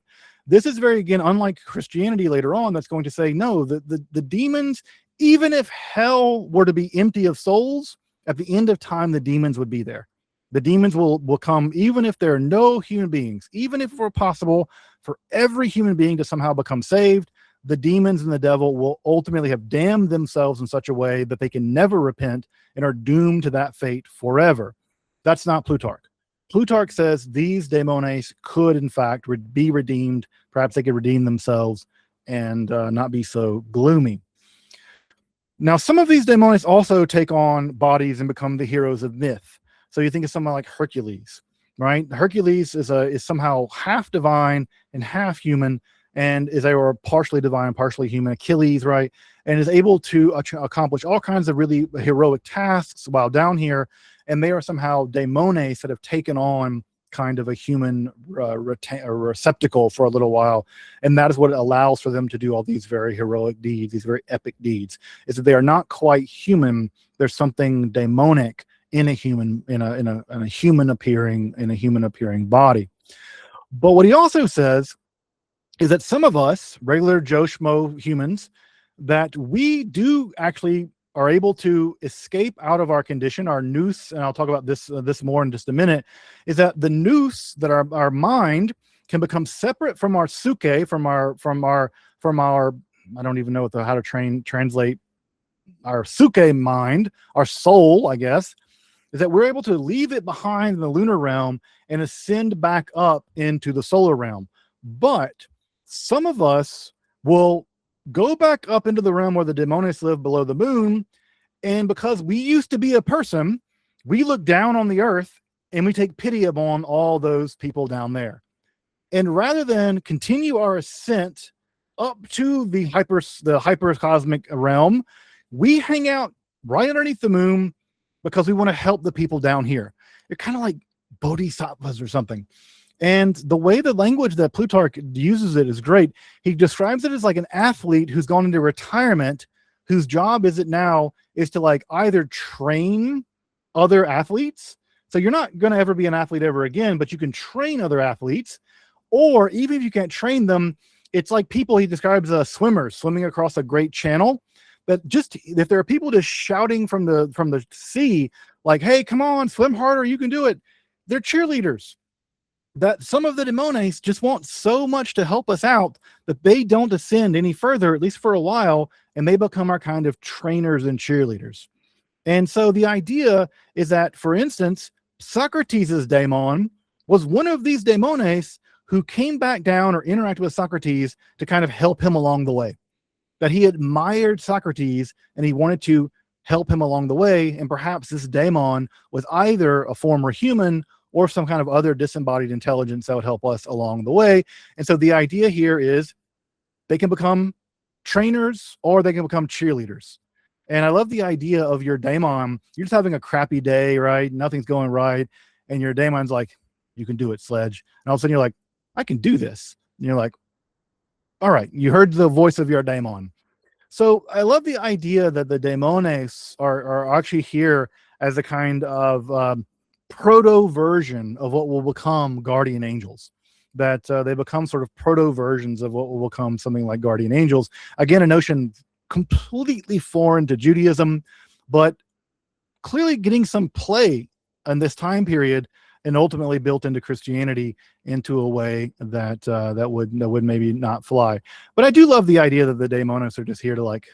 This is very, again, unlike Christianity later on, that's going to say, no, the demons, even if hell were to be empty of souls, at the end of time, the demons would be there. The demons will come, even if there are no human beings, even if it were possible for every human being to somehow become saved, the demons and the devil will ultimately have damned themselves in such a way that they can never repent and are doomed to that fate forever. That's not Plutarch. Plutarch says these daemones could, in fact, be redeemed. Perhaps they could redeem themselves and not be so gloomy. Now, some of these daemones also take on bodies and become the heroes of myth. So you think of someone like Hercules, right? Hercules is somehow half divine and half human, and is partially divine, partially human. Achilles, right? And is able to accomplish all kinds of really heroic tasks while down here. And they are somehow daemones that have taken on kind of a human receptacle for a little while. And that is what allows for them to do all these very heroic deeds, these very epic deeds, is that they are not quite human. There's something daemonic in a human, in a human appearing body. But what he also says is that some of us, regular Joe Schmo humans, that we do actually are able to escape out of our condition, our nous, and I'll talk about this more in just a minute, is that the nous, that our mind can become separate from our psyche, from our I don't even know how to translate our psyche mind, our soul, I guess, is that we're able to leave it behind in the lunar realm and ascend back up into the solar realm. But some of us will go back up into the realm where the daemones live below the moon, and because we used to be a person, we look down on the earth and we take pity upon all those people down there. And rather than continue our ascent up to the hypercosmic realm, we hang out right underneath the moon because we want to help the people down here. They're kind of like bodhisattvas or something. And the way the language that Plutarch uses it is great. He describes it as like an athlete who's gone into retirement, whose job is to like either train other athletes. So you're not going to ever be an athlete ever again, but you can train other athletes. Or even if you can't train them, it's like people he describes as swimmers swimming across a great channel. That just, if there are people just shouting from the sea, like, hey, come on, swim harder, you can do it. They're cheerleaders. That some of the daemones just want so much to help us out that they don't ascend any further, at least for a while, and they become our kind of trainers and cheerleaders. And so the idea is that, for instance, Socrates' daemon was one of these daemones who came back down or interacted with Socrates to kind of help him along the way. That he admired Socrates and he wanted to help him along the way, and perhaps this daemon was either a former human or some kind of other disembodied intelligence that would help us along the way. And so the idea here is they can become trainers or they can become cheerleaders. And I love the idea of your daemon. You're just having a crappy day, right? Nothing's going right. And your daemon's like, you can do it, Sledge. And all of a sudden you're like, I can do this. And you're like, all right, you heard the voice of your daemon. So I love the idea that the daemones are actually here as a kind of proto version of what will become guardian angels. That they become sort of proto versions of what will become something like guardian angels. Again, a notion completely foreign to Judaism, but clearly getting some play in this time period, and ultimately built into Christianity into a way that that would maybe not fly. But I do love the idea that the daemonists are just here to, like,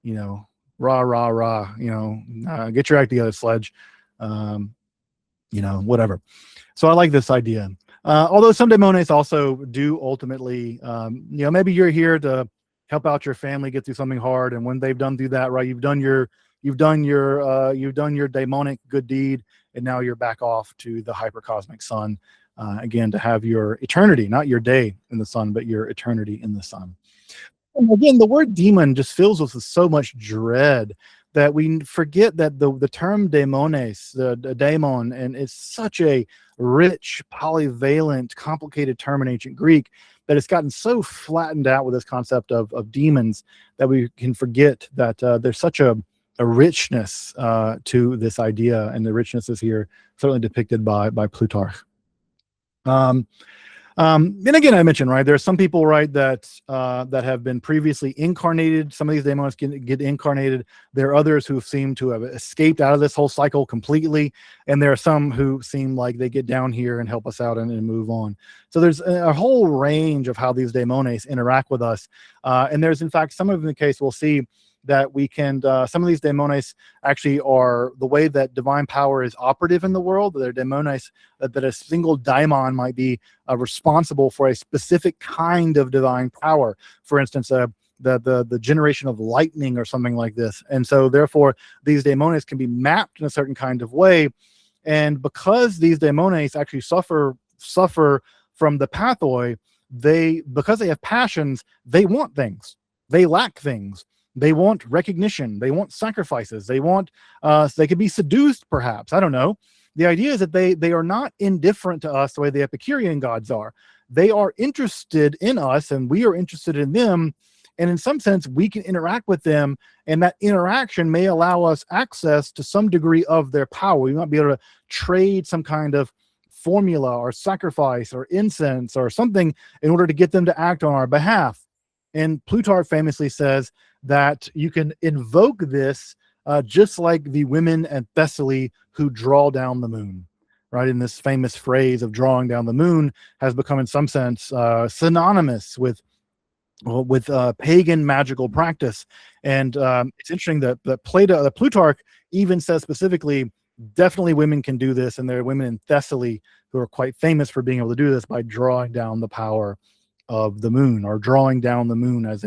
you know, rah rah rah, you know, get your act together, Sledge, you know, whatever. So I like this idea. Although some daemonists also do ultimately, you know, maybe you're here to help out your family get through something hard, and when they've done through that, right, you've done your daemonic good deed, and now you're back off to the hypercosmic sun, again, to have your eternity, not your day in the sun, but your eternity in the sun. And again, the word demon just fills us with so much dread that we forget that the term daemones, the daemon, and it's such a rich, polyvalent, complicated term in ancient Greek that it's gotten so flattened out with this concept of demons that we can forget that there's such a richness to this idea, and the richness is here certainly depicted by Plutarch. And again, I mentioned, right, there are some people, right, that have been previously incarnated. Some of these daemons can get incarnated. There are others who seem to have escaped out of this whole cycle completely, and there are some who seem like they get down here and help us out and move on. So there's a whole range of how these daemones interact with us, and there's, in fact, some of them in the case we'll see that we can, some of these daemones actually are the way that divine power is operative in the world. They're daemones that a single daimon might be responsible for a specific kind of divine power. For instance, the generation of lightning or something like this. And so therefore these daemones can be mapped in a certain kind of way. And because these daemones actually suffer from the pathoi, because they have passions, they want things. They lack things. They want recognition. They want sacrifices. They want, they could be seduced, perhaps. I don't know. The idea is that they are not indifferent to us the way the Epicurean gods are. They are interested in us, and we are interested in them. And in some sense, we can interact with them, and that interaction may allow us access to some degree of their power. We might be able to trade some kind of formula or sacrifice or incense or something in order to get them to act on our behalf. And Plutarch famously says that you can invoke this just like the women at Thessaly who draw down the moon. Right, in this famous phrase of drawing down the moon has become, in some sense, synonymous with pagan magical practice. And it's interesting that Plutarch even says specifically, definitely women can do this, and there are women in Thessaly who are quite famous for being able to do this by drawing down the power of the moon, or drawing down the moon as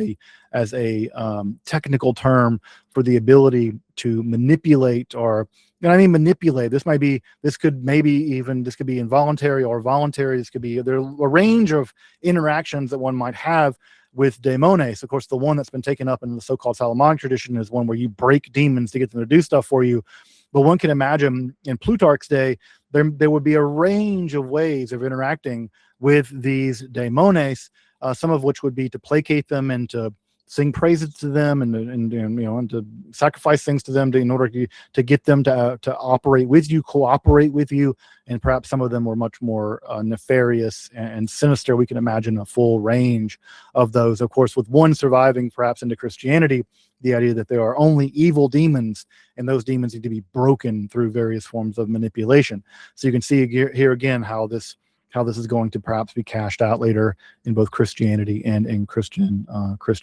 a technical term for the ability to manipulate, or I mean manipulate. This could be involuntary or voluntary. There are a range of interactions that one might have with daemones. Of course, the one that's been taken up in the so-called Solomonic tradition is one where you break demons to get them to do stuff for you. But one can imagine in Plutarch's day, there would be a range of ways of interacting with these daemones, some of which would be to placate them and to sing praises to them, and to sacrifice things to them in order to get them to operate with you, cooperate with you. And perhaps some of them were much more nefarious and sinister. We can imagine a full range of those. Of course, with one surviving perhaps into Christianity, the idea that there are only evil demons, and those demons need to be broken through various forms of manipulation. So you can see here again how this is going to perhaps be cashed out later in both Christianity and in Christian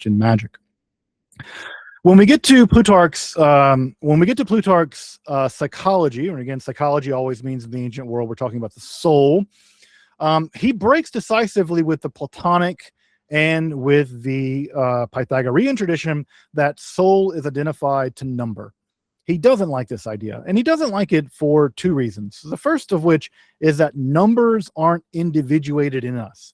magic. When we get to Plutarch's psychology, and again, psychology always means in the ancient world we're talking about the soul. He breaks decisively with the Platonic and with the Pythagorean tradition that soul is identified to number. He doesn't like this idea, and he doesn't like it for two reasons. The first of which is that numbers aren't individuated in us.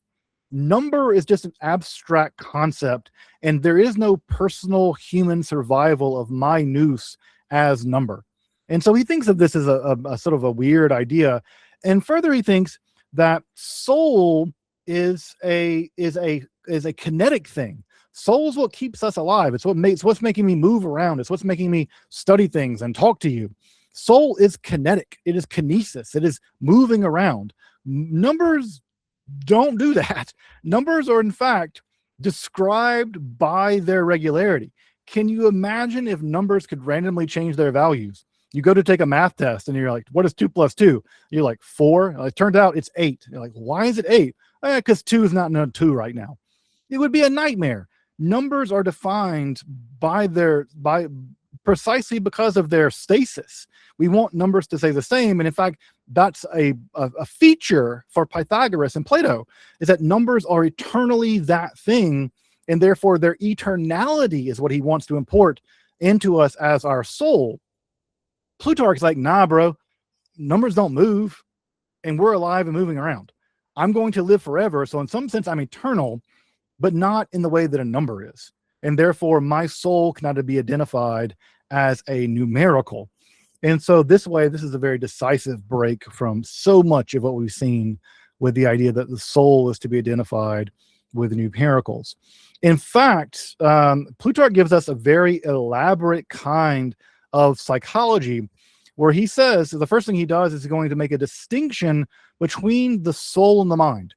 Number is just an abstract concept, and there is no personal human survival of my nous as number. And so he thinks of this as a sort of a weird idea. And further, he thinks that soul is a kinetic thing. Soul is what keeps us alive. It's what's making me move around. It's what's making me study things and talk to you. Soul is kinetic. It is kinesis. It is moving around. Numbers don't do that. Numbers are, in fact, described by their regularity. Can you imagine if numbers could randomly change their values? You go to take a math test and you're like, what is 2 + 2? You're like 4. It turns out it's 8. You're like, why is it 8? Because 2 is not 2 right now. It would be a nightmare. Numbers are defined by precisely because of their stasis. We want numbers to stay the same. And in fact, that's a feature for Pythagoras and Plato, is that numbers are eternally that thing. And therefore their eternality is what he wants to import into us as our soul. Plutarch's like, nah, bro, numbers don't move, and we're alive and moving around. I'm going to live forever. So in some sense, I'm eternal, but not in the way that a number is. And therefore, my soul cannot be identified as a numerical. And so this is a very decisive break from so much of what we've seen with the idea that the soul is to be identified with numericals. In fact, Plutarch gives us a very elaborate kind of psychology where he says the first thing he does is going to make a distinction between the soul and the mind.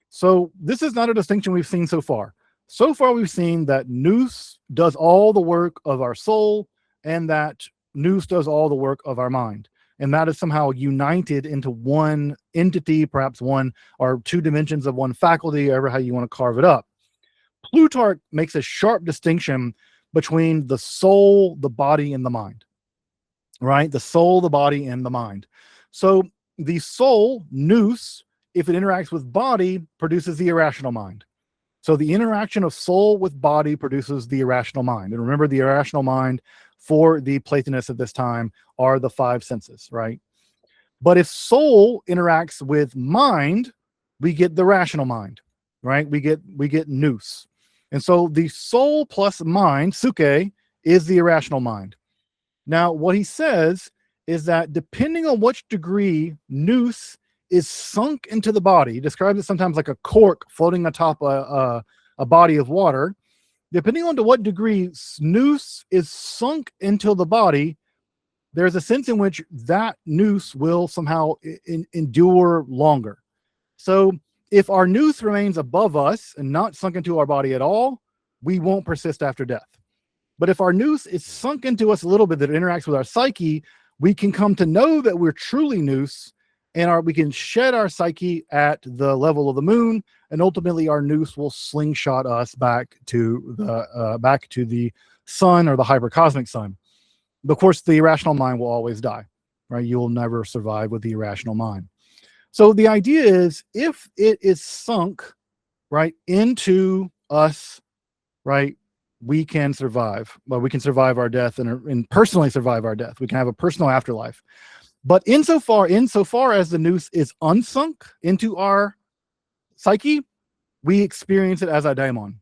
So this is not a distinction we've seen so far. So far, we've seen that nous does all the work of our soul, and that nous does all the work of our mind. And that is somehow united into one entity, perhaps one or two dimensions of one faculty, however how you want to carve it up. Plutarch makes a sharp distinction between the soul, the body, and the mind. Right? The soul, the body, and the mind. So the soul, nous, if it interacts with body, produces the irrational mind. So the interaction of soul with body produces the irrational mind. And remember, the irrational mind for the Platonists at this time are the 5 senses, right? But if soul interacts with mind, we get the rational mind, right? We get nous. And so the soul plus mind, suke, is the irrational mind. Now, what he says is that depending on which degree nous is sunk into the body, he describes it sometimes like a cork floating atop a body of water. Depending on to what degree nous is sunk into the body, there's a sense in which that nous will somehow endure longer. So if our nous remains above us and not sunk into our body at all, we won't persist after death. But if our nous is sunk into us a little bit, that interacts with our psyche, we can come to know that we're truly nous, and we can shed our psyche at the level of the moon, and ultimately our nous will slingshot us back to the sun, or the hypercosmic sun. But of course, the irrational mind will always die, right? You will never survive with the irrational mind. So the idea is, if it is sunk, right, into us, right, we can survive. Well, we can survive our death and personally survive our death. We can have a personal afterlife. But insofar as the nous is unsunk into our psyche, we experience it as a daimon.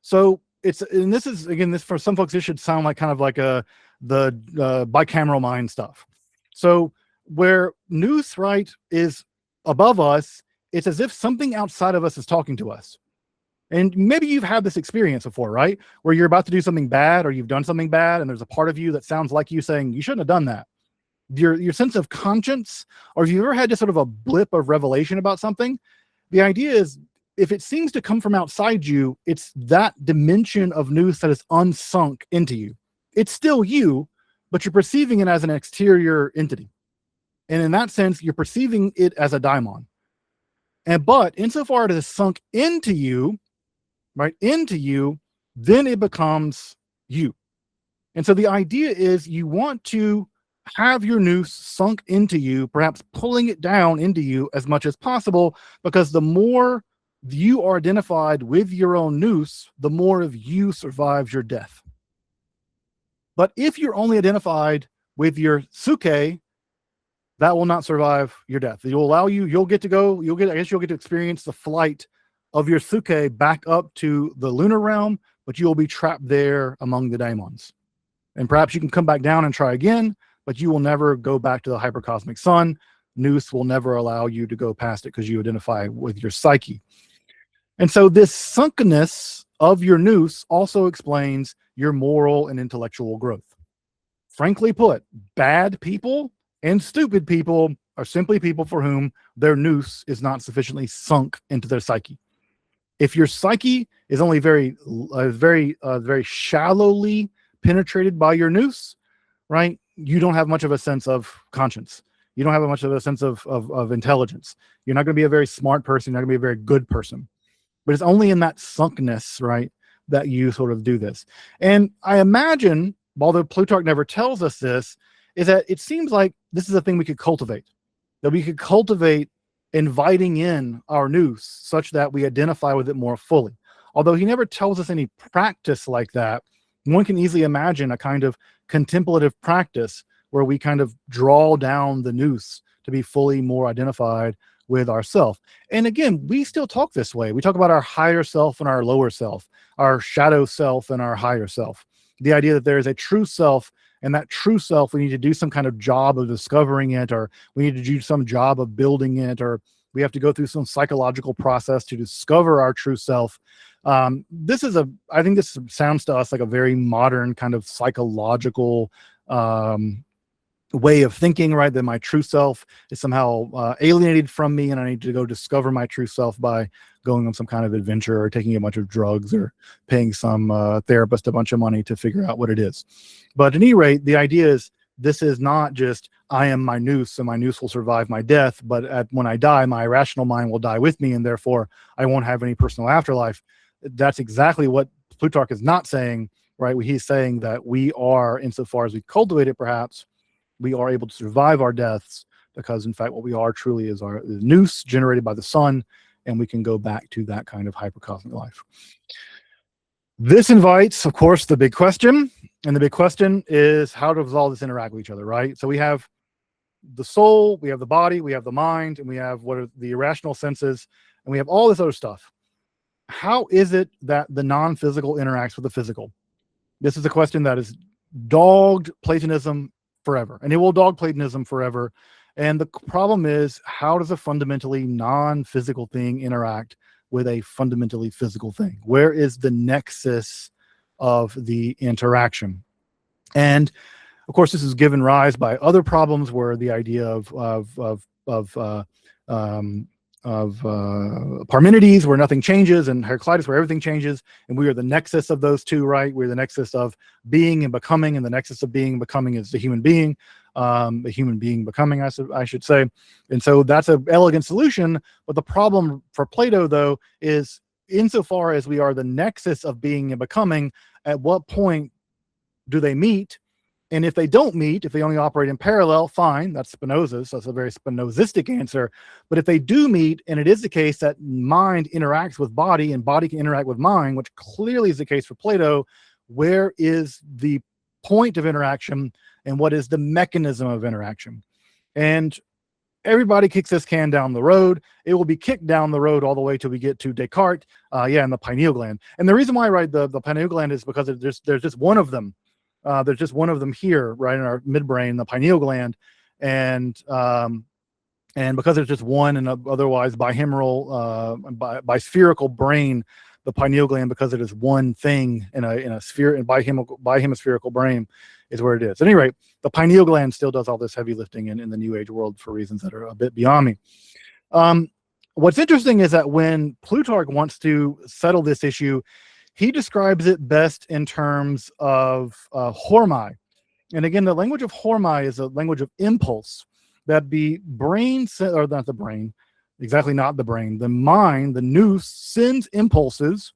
So and this is, again, this for some folks, this should sound like kind of like the bicameral mind stuff. So where nous, right, is above us, it's as if something outside of us is talking to us. And maybe you've had this experience before, right? Where you're about to do something bad, or you've done something bad, and there's a part of you that sounds like you saying, you shouldn't have done that. Your sense of conscience, or if you've ever had just sort of a blip of revelation about something, the idea is, if it seems to come from outside you, it's that dimension of nous that is unsunk into you. It's still you, but you're perceiving it as an exterior entity. And in that sense, you're perceiving it as a daimon. But insofar as it is sunk into you, right, into you, then it becomes you. And so the idea is, you want to have your nous sunk into you, perhaps pulling it down into you as much as possible, because the more you are identified with your own nous, the more of you survives your death. But if you're only identified with your suke, that will not survive your death. You'll get to experience the flight of your suke back up to the lunar realm, but you'll be trapped there among the daimons. And perhaps you can come back down and try again, but you will never go back to the hypercosmic sun. Nous will never allow you to go past it, because you identify with your psyche. And so this sunkenness of your nous also explains your moral and intellectual growth. Frankly put, bad people and stupid people are simply people for whom their nous is not sufficiently sunk into their psyche. If your psyche is only very shallowly penetrated by your nous, right, you don't have much of a sense of conscience. You don't have much of a sense of intelligence. You're not going to be a very smart person. You're not going to be a very good person. But it's only in that sunkness, right, that you sort of do this. And I imagine, although Plutarch never tells us this, is that it seems like this is a thing we could cultivate. That we could cultivate inviting in our nous such that we identify with it more fully. Although he never tells us any practice like that, one can easily imagine a kind of contemplative practice where we kind of draw down the nous to be fully more identified with ourself. And again, we still talk this way. We talk about our higher self and our lower self, our shadow self and our higher self. The idea that there is a true self, and that true self, we need to do some kind of job of discovering it, or we need to do some job of building it, or we have to go through some psychological process to discover our true self. I think this sounds to us like a very modern kind of psychological way of thinking, right? That my true self is somehow alienated from me, and I need to go discover my true self by going on some kind of adventure, or taking a bunch of drugs, or paying some therapist a bunch of money to figure out what it is. But at any rate, the idea is, this is not just, I am my nous, and my nous will survive my death, but when I die, my irrational mind will die with me, and therefore I won't have any personal afterlife. That's exactly what Plutarch is not saying, right? He's saying that we are, insofar as we cultivate it, perhaps, we are able to survive our deaths, because in fact what we are truly is our nous generated by the sun, and we can go back to that kind of hypercosmic life. This invites, of course, the big question, and the big question is, how does all this interact with each other, right? So we have the soul, we have the body, we have the mind, and we have what are the irrational senses, and we have all this other stuff. How is it that the non-physical interacts with the physical? This is a question that has dogged Platonism forever, and it will dog Platonism forever. And the problem is, how does a fundamentally non-physical thing interact with a fundamentally physical thing? Where is the nexus of the interaction? And of course, this is given rise by other problems, where the idea of Parmenides, where nothing changes, and Heraclitus, where everything changes, and we are the nexus of those two, right? We're the nexus of being and becoming, and the nexus of being and becoming is the human being becoming, I should say. And so that's an elegant solution. But the problem for Plato, though, is insofar as we are the nexus of being and becoming, at what point do they meet? And if they don't meet, if they only operate in parallel, fine, that's Spinoza's. So that's a very Spinozistic answer. But if they do meet, and it is the case that mind interacts with body and body can interact with mind, which clearly is the case for Plato, where is the point of interaction and what is the mechanism of interaction? And everybody kicks this can down the road. It will be kicked down the road all the way till we get to Descartes, and the pineal gland. And the reason why I write the pineal gland is because there's just one of them. There's just one of them here, right in our midbrain, the pineal gland, and because there's just one in a otherwise bihemeral, bispherical brain, the pineal gland, because it is one thing in a sphere and bihemispherical brain, is where it is. At any rate, the pineal gland still does all this heavy lifting in the New Age world for reasons that are a bit beyond me. What's interesting is that when Plutarch wants to settle this issue, he describes it best in terms of hormai. And again, the language of hormai is a language of impulse, that the brain, or not the brain, exactly not the brain, the mind, the nous, sends impulses,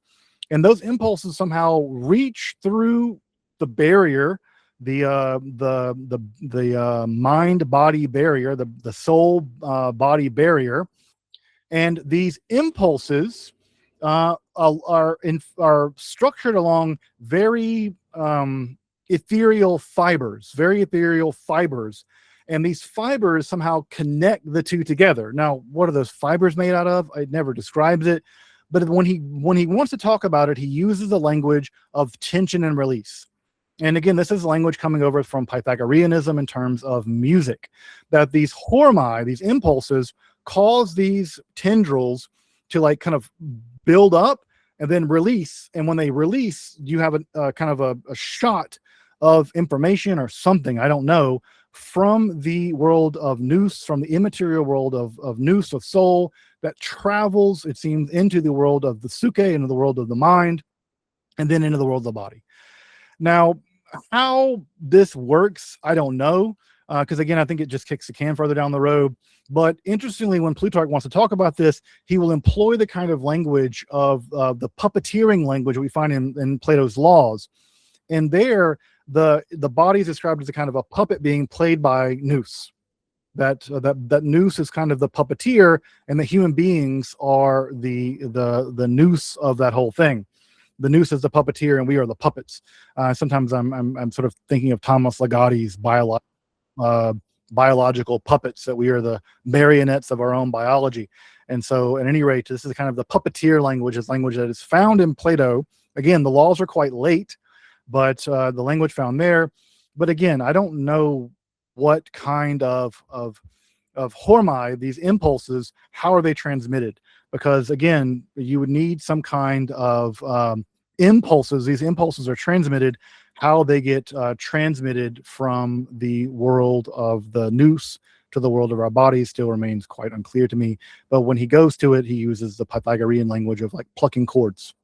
and those impulses somehow reach through the barrier, the mind-body barrier, the soul-body barrier, and these impulses are structured along very ethereal fibers, and these fibers somehow connect the two together. Now, what are those fibers made out of? It never describes it, but when he wants to talk about it, he uses the language of tension and release. And again, this is language coming over from Pythagoreanism in terms of music, that these hormai, these impulses, cause these tendrils to like kind of build up and then release. And when they release, you have a kind of a shot of information or something, I don't know, from the world of nous, from the immaterial world of nous, of soul, that travels, it seems, into the world of the psyche, into the world of the mind, and then into the world of the body. Now, how this works, I don't know, because again, I think it just kicks the can further down the road. But interestingly, when Plutarch wants to talk about this, he will employ the kind of language of the puppeteering language we find in Plato's Laws. And there, the body is described as a kind of a puppet being played by nous. That nous is kind of the puppeteer, and the human beings are the nous of that whole thing. The nous is the puppeteer, and we are the puppets. Sometimes I'm sort of thinking of Thomas Ligotti's biological puppets, that we are the marionettes of our own biology. And so at any rate, this is kind of the puppeteer language, is language that is found in Plato. Again, the Laws are quite late, but the language found there. But again, I don't know what kind of hormai, these impulses, how are they transmitted? Because again, you would need some kind of impulses. These impulses are transmitted. How they get transmitted from the world of the nous to the world of our bodies still remains quite unclear to me. But when he goes to it, he uses the Pythagorean language of like plucking chords,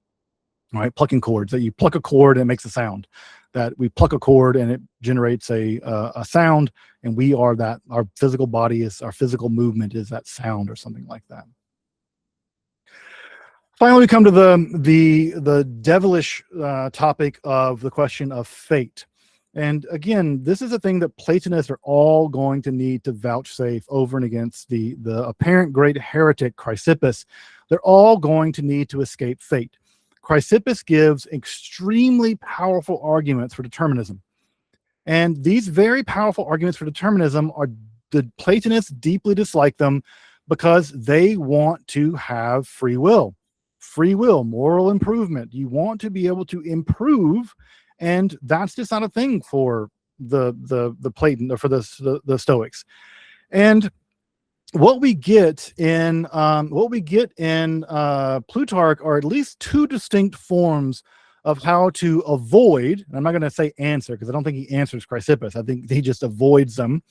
right? Plucking chords, that you pluck a chord and it makes a sound. That we pluck a chord and it generates a sound, and we are that. Our physical body is, our physical movement is that sound, or something like that. Finally, we come to the devilish topic of the question of fate. And again, this is a thing that Platonists are all going to need to vouchsafe over and against the apparent great heretic Chrysippus. They're all going to need to escape fate. Chrysippus gives extremely powerful arguments for determinism. And these very powerful arguments for determinism are, the Platonists deeply dislike them because they want to have free will. Free will, moral improvement. You want to be able to improve, and that's just not a thing for the Platon, or for the Stoics. And what we get in Plutarch are at least two distinct forms of how to avoid. I'm not going to say answer, because I don't think he answers Chrysippus. I think he just avoids them.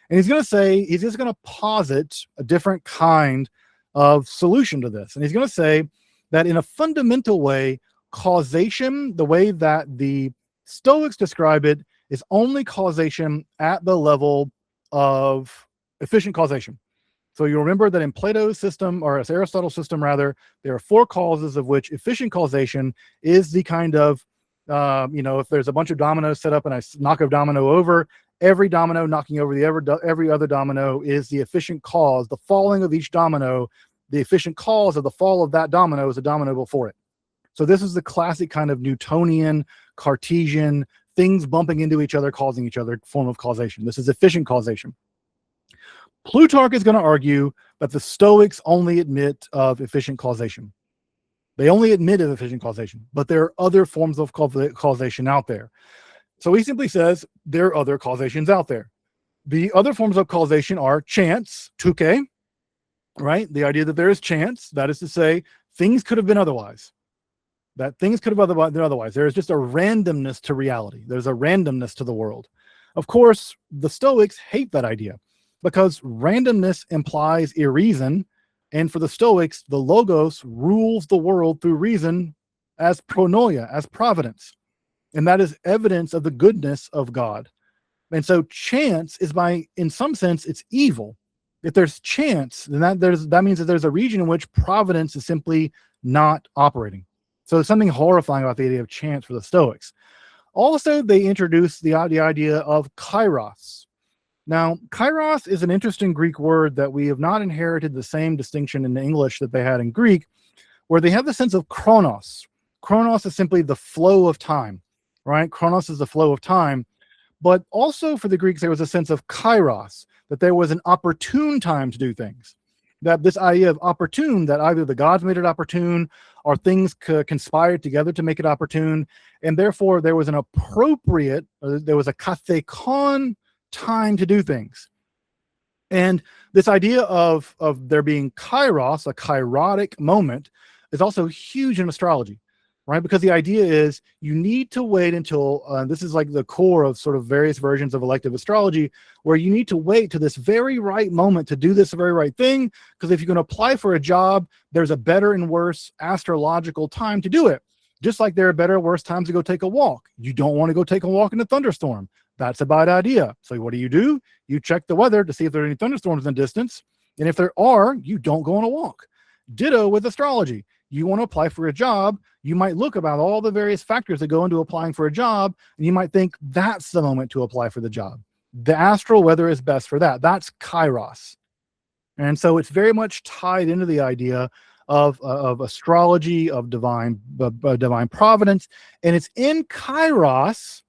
And he's just going to posit a different kind of solution to this. And he's going to say that in a fundamental way, causation, the way that the Stoics describe it, is only causation at the level of efficient causation. So you remember that in Plato's system, or Aristotle's system rather, there are 4 causes, of which efficient causation is the kind of, if there's a bunch of dominoes set up and I knock a domino over, every domino knocking over every other domino is the efficient cause. The falling of each domino, the efficient cause of the fall of that domino is a domino before it. So this is the classic kind of Newtonian, Cartesian, things bumping into each other, causing each other form of causation. This is efficient causation. Plutarch is going to argue that the Stoics only admit of efficient causation. They only admit of efficient causation, but there are other forms of causation out there. So he simply says there are other causations out there. The other forms of causation are chance, touche, right? The idea that there is chance, that is to say, things could have been otherwise. That things could have been otherwise. There is just a randomness to reality. There's a randomness to the world. Of course, the Stoics hate that idea because randomness implies irreason. And for the Stoics, the logos rules the world through reason as pronoia, as providence. And that is evidence of the goodness of God. And so chance is in some sense, it's evil. If there's chance, then that means that there's a region in which providence is simply not operating. So there's something horrifying about the idea of chance for the Stoics. Also, they introduced the idea of kairos. Now, kairos is an interesting Greek word that we have not inherited the same distinction in English that they had in Greek, where they have the sense of chronos. Chronos is simply the flow of time, right? Chronos is the flow of time. But also for the Greeks, there was a sense of kairos, that there was an opportune time to do things. That this idea of opportune, that either the gods made it opportune or things conspired together to make it opportune. And therefore, there was an appropriate, there was a kathekon time to do things. And this idea of there being kairos, a kairotic moment, is also huge in astrology, right? Because the idea is you need to wait until, this is like the core of sort of various versions of elective astrology, where you need to wait to this very right moment to do this very right thing. Because if you're going to apply for a job, there's a better and worse astrological time to do it. Just like there are better or worse times to go take a walk. You don't want to go take a walk in a thunderstorm. That's a bad idea. So what do? You check the weather to see if there are any thunderstorms in the distance. And if there are, you don't go on a walk. Ditto with astrology. You want to apply for a job, you might look about all the various factors that go into applying for a job, and you might think that's the moment to apply for the job. The astral weather is best for that. That's kairos. And so it's very much tied into the idea of astrology, of divine providence. And it's in kairos,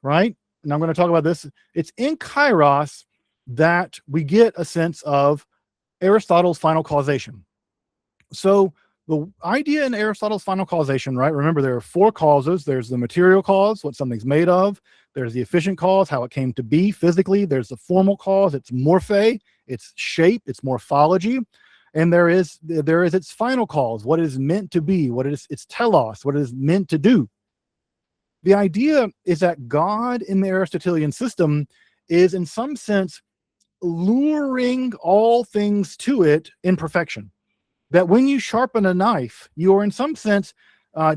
right? And I'm going to talk about this. It's in kairos that we get a sense of Aristotle's final causation. So the idea in Aristotle's final causation, right? Remember, there are 4 causes. There's the material cause, what something's made of. There's the efficient cause, how it came to be physically. There's the formal cause, its morphe, its shape, its morphology. And there is its final cause, what it is meant to be, what it is, its telos, what it is meant to do. The idea is that God in the Aristotelian system is in some sense luring all things to it in perfection. That when you sharpen a knife, you are in some sense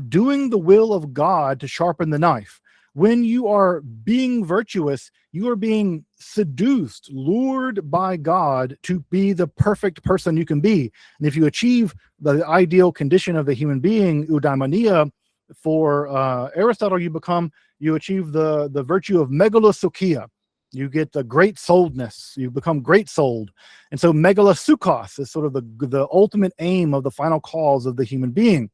doing the will of God to sharpen the knife. When you are being virtuous, you are being seduced, lured by God to be the perfect person you can be. And if you achieve the ideal condition of the human being, eudaimonia, for Aristotle, you achieve the virtue of megalosoukia. You get the great souledness. You become great souled. And so megalosukos is sort of the ultimate aim of the final cause of the human being.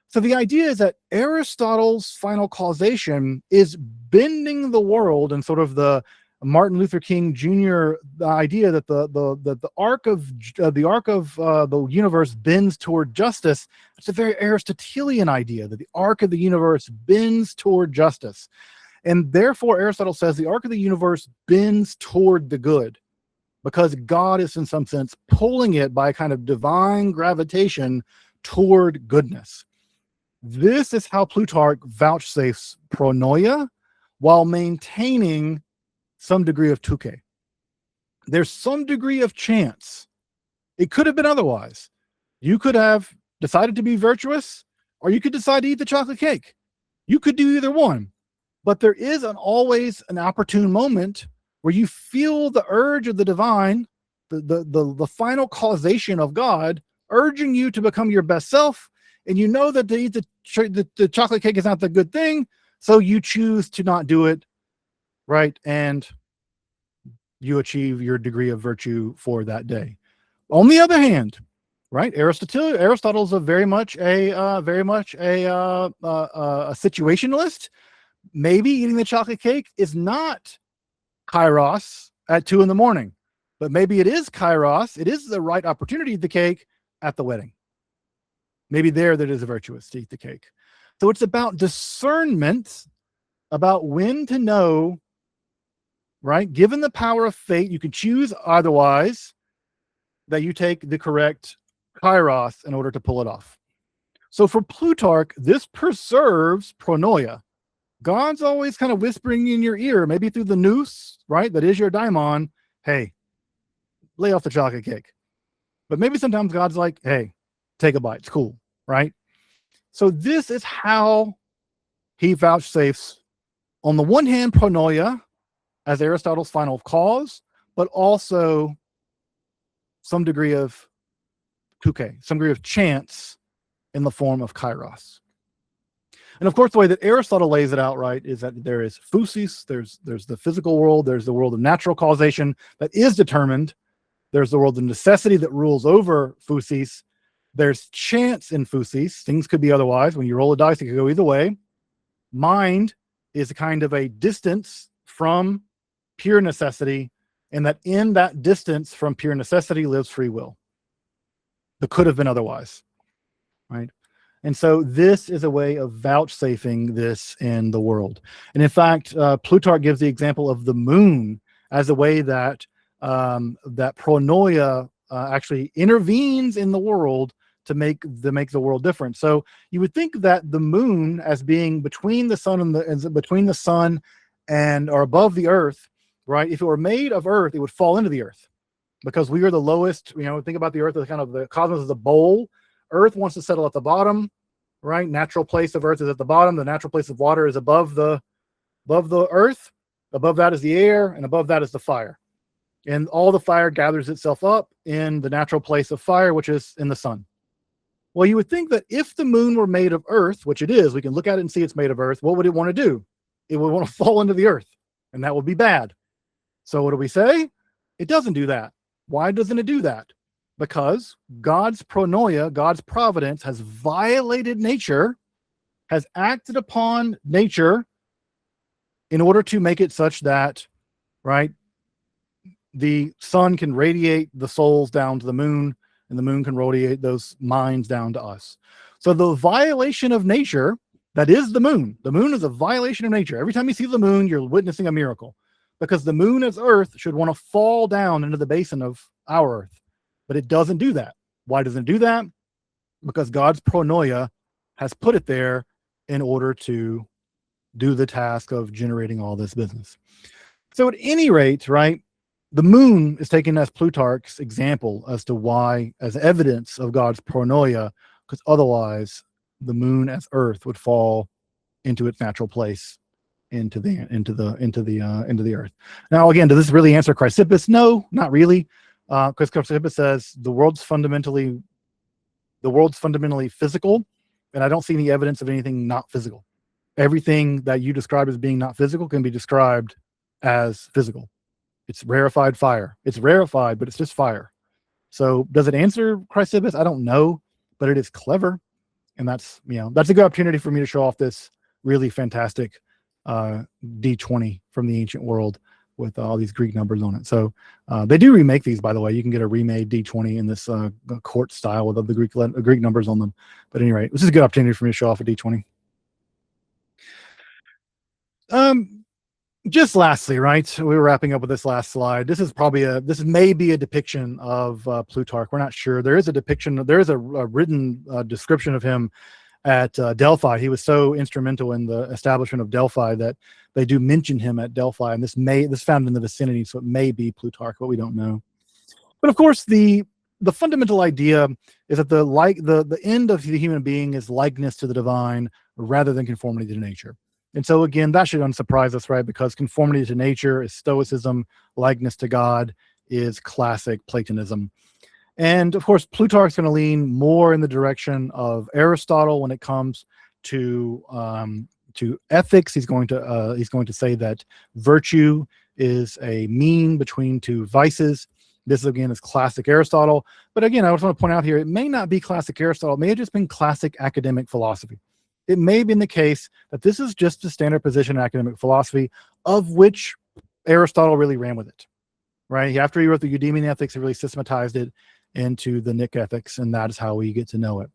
So the idea is that Aristotle's final causation is bending the world, and sort of the Martin Luther King Jr. the idea that the arc of the universe bends toward justice. It's a very Aristotelian idea that the arc of the universe bends toward justice. And therefore, Aristotle says the arc of the universe bends toward the good, because God is in some sense pulling it by a kind of divine gravitation toward goodness. This is how Plutarch vouchsafes pronoia while maintaining some degree of touche. There's some degree of chance, It could have been otherwise. You could have decided to be virtuous, or you could decide to eat the chocolate cake. You could do either one. But there is always an opportune moment where you feel the urge of the divine, the final causation of God, urging you to become your best self. And you know that to eat the chocolate cake is not the good thing. So you choose to not do it, right? And you achieve your degree of virtue for that day. On the other hand, right, Aristotle's very much a situationalist. Maybe eating the chocolate cake is not kairos at 2 a.m, but maybe it is kairos. It is the right opportunity to eat the cake at the wedding. Maybe there that is virtuous to eat the cake. So it's about discernment, about when to know, right? Given the power of fate, you can choose otherwise, that you take the correct kairos in order to pull it off. So for Plutarch, this preserves pronoia. God's always kind of whispering in your ear, maybe through the nous, right? That is your daimon. Hey, lay off the chocolate cake. But maybe sometimes God's like, hey, take a bite. It's cool, right? So this is how he vouchsafes, on the one hand, pronoia as Aristotle's final cause, but also some degree of touche, some degree of chance in the form of kairos. And of course, the way that Aristotle lays it out, right, is that there is physis, there's the physical world, there's the world of natural causation that is determined, there's the world of necessity that rules over physis, there's chance in physis, things could be otherwise. When you roll a dice, it could go either way. Mind is a kind of a distance from pure necessity, and that in that distance from pure necessity lives free will. That could have been otherwise, right? And so this is a way of vouchsafing this in the world. And in fact, Plutarch gives the example of the moon as a way that that pronoia actually intervenes in the world to make the world different. So you would think that the moon, as being between the sun and or above the earth, right? If it were made of earth, it would fall into the earth, because we are the lowest. You know, think about the earth as kind of the cosmos as a bowl. Earth wants to settle at the bottom, right? Natural place of earth is at the bottom. The natural place of water is above the earth. Above that is the air, and above that is the fire. And all the fire gathers itself up in the natural place of fire, which is in the sun. Well, you would think that if the moon were made of earth, which it is, we can look at it and see it's made of earth. What would it want to do? It would want to fall into the earth, and that would be bad. So what do we say? It doesn't do that. Why doesn't it do that? Because God's pronoia, God's providence, has violated nature, has acted upon nature in order to make it such that, right, the sun can radiate the souls down to the moon, and the moon can radiate those minds down to us. So the violation of nature, that is the moon. The moon is a violation of nature. Every time you see the moon, you're witnessing a miracle, because the moon as earth should want to fall down into the basin of our earth. But it doesn't do that. Why doesn't it do that? Because God's pronoia has put it there in order to do the task of generating all this business. So at any rate, right, the moon is taken as Plutarch's example as to why, as evidence of God's pronoia, because otherwise the moon as earth would fall into its natural place, into the earth. Now, again, does this really answer Chrysippus? No, not really. Because Chrysippus says the world's fundamentally physical, and I don't see any evidence of anything not physical. Everything that you describe as being not physical can be described as physical. It's rarefied fire. It's rarefied, but it's just fire. So does it answer Chrysippus? I don't know, but it is clever, and that's a good opportunity for me to show off this really fantastic D20 from the ancient world with all these Greek numbers on it. So they do remake these, by the way. You can get a remade D20 in this court style with the Greek numbers on them. But at any rate, this is a good opportunity for me to show off a D20. Just lastly, right? We were wrapping up with this last slide. This may be a depiction of Plutarch. We're not sure. There is a depiction. There is a written description of him at Delphi. He was so instrumental in the establishment of Delphi that they do mention him at Delphi, and this found in the vicinity, so it may be Plutarch, but we don't know. But of course, the the fundamental idea is that the end of the human being is likeness to the divine rather than conformity to nature. And so again, that should unsurprise us, right? Because conformity to nature is Stoicism, likeness to God is classic Platonism. And of course, Plutarch's going to lean more in the direction of Aristotle when it comes to ethics. He's going to say that virtue is a mean between two vices. This again is classic Aristotle. But again, I just want to point out here, it may not be classic Aristotle. It may have just been classic academic philosophy. It may have been the case that this is just the standard position in academic philosophy, of which Aristotle really ran with it, right? After he wrote the Eudemian Ethics, he really systematized it into the Nick Ethics, and that is how we get to know it.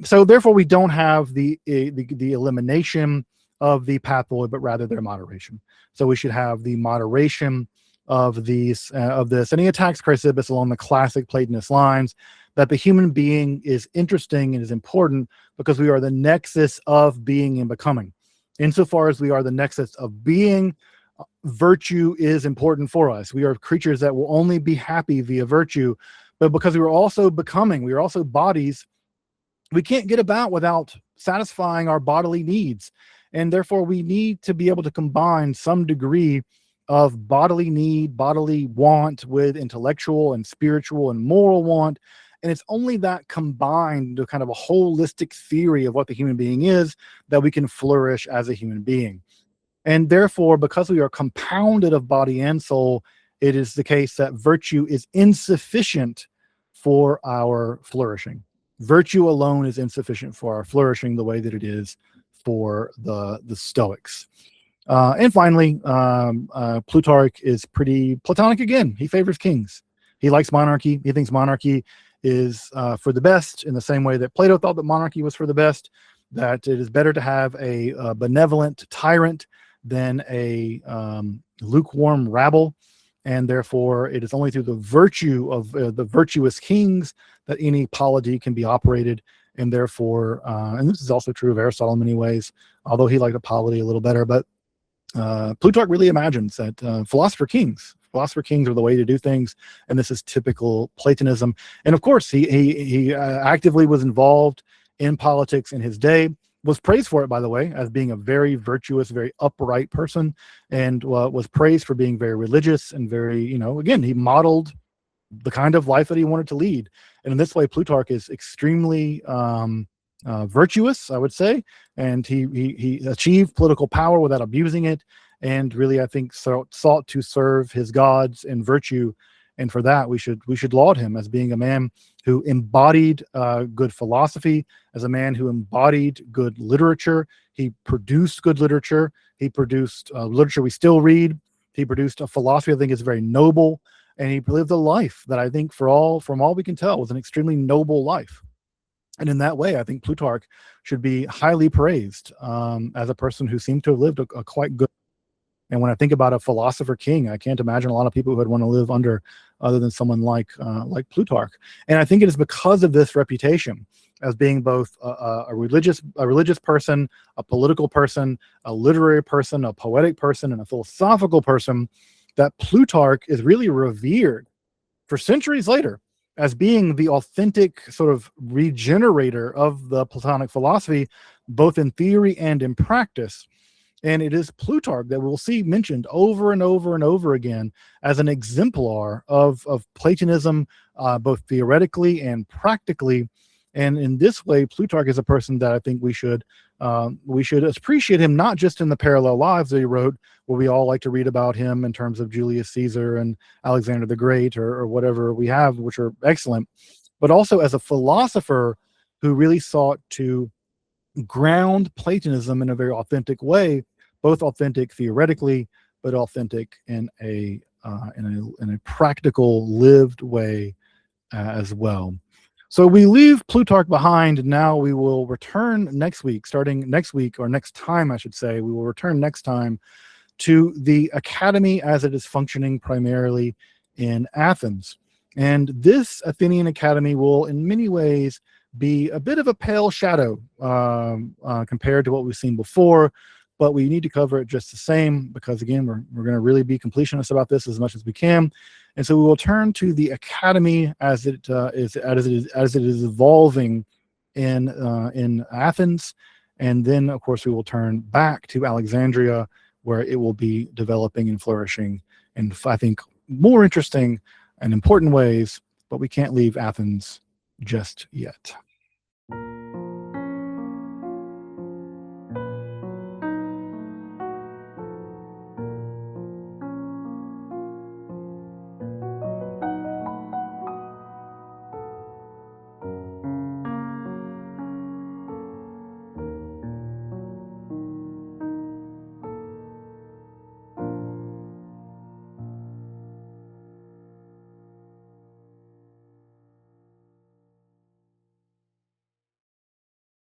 So therefore, we don't have the elimination of the pathoid, but rather their moderation. So we should have the moderation of this, and he attacks Chrysippus along the classic Platonist lines that the human being is interesting and is important because we are the nexus of being and becoming. Insofar as we are the nexus of being, virtue is important for us. We are creatures that will only be happy via virtue, but because we are also becoming, we are also bodies, we can't get about without satisfying our bodily needs. And therefore, we need to be able to combine some degree of bodily need, bodily want with intellectual and spiritual and moral want. And it's only that combined to kind of a holistic theory of what the human being is that we can flourish as a human being. And therefore, because we are compounded of body and soul, it is the case that virtue is insufficient for our flourishing. Virtue alone is insufficient for our flourishing the way that it is for the Stoics. And finally, Plutarch is pretty Platonic again. He favors kings. He likes monarchy. He thinks monarchy is for the best, in the same way that Plato thought that monarchy was for the best, that it is better to have a benevolent tyrant than a lukewarm rabble. And therefore, it is only through the virtue of the virtuous kings that any polity can be operated. And therefore, and this is also true of Aristotle in many ways, although he liked a polity a little better. But Plutarch really imagines that philosopher kings are the way to do things, and this is typical Platonism. And of course, he actively was involved in politics in his day, was praised for it, by the way, as being a very virtuous, very upright person, and was praised for being very religious and very, again, he modeled the kind of life that he wanted to lead. And in this way, Plutarch is extremely virtuous, I would say, and he achieved political power without abusing it, and really, I think, sought to serve his gods in virtue. And for that, we should laud him as being a man who embodied good philosophy, as a man who embodied good literature. He produced good literature. He produced literature we still read. He produced a philosophy I think is very noble, and he lived a life that I think, from all we can tell, was an extremely noble life. And in that way, I think Plutarch should be highly praised as a person who seemed to have lived a quite good. And when I think about a philosopher king, I can't imagine a lot of people who would want to live under other than someone like Plutarch. And I think it is because of this reputation as being both a religious person, a political person, a literary person, a poetic person, and a philosophical person, that Plutarch is really revered for centuries later as being the authentic sort of regenerator of the Platonic philosophy, both in theory and in practice. And it is Plutarch that we'll see mentioned over and over and over again as an exemplar of Platonism, both theoretically and practically. And in this way, Plutarch is a person that I think we should appreciate him, not just in the parallel lives that he wrote, where we all like to read about him in terms of Julius Caesar and Alexander the Great or whatever we have, which are excellent, but also as a philosopher who really sought to ground Platonism in a very authentic way, both authentic theoretically, but authentic in a practical, lived way as well. So we leave Plutarch behind. Now we will return next week, starting next week, or next time, I should say. We will return next time to the academy as it is functioning primarily in Athens. And this Athenian academy will, in many ways, be a bit of a pale shadow compared to what we've seen before. but we need to cover it just the same, because again, we're going to really be completionists about this as much as we can. And so we will turn to the academy as it is evolving in Athens, and then of course we will turn back to Alexandria, where it will be developing and flourishing in, I think, more interesting and important ways. But we can't leave Athens just yet.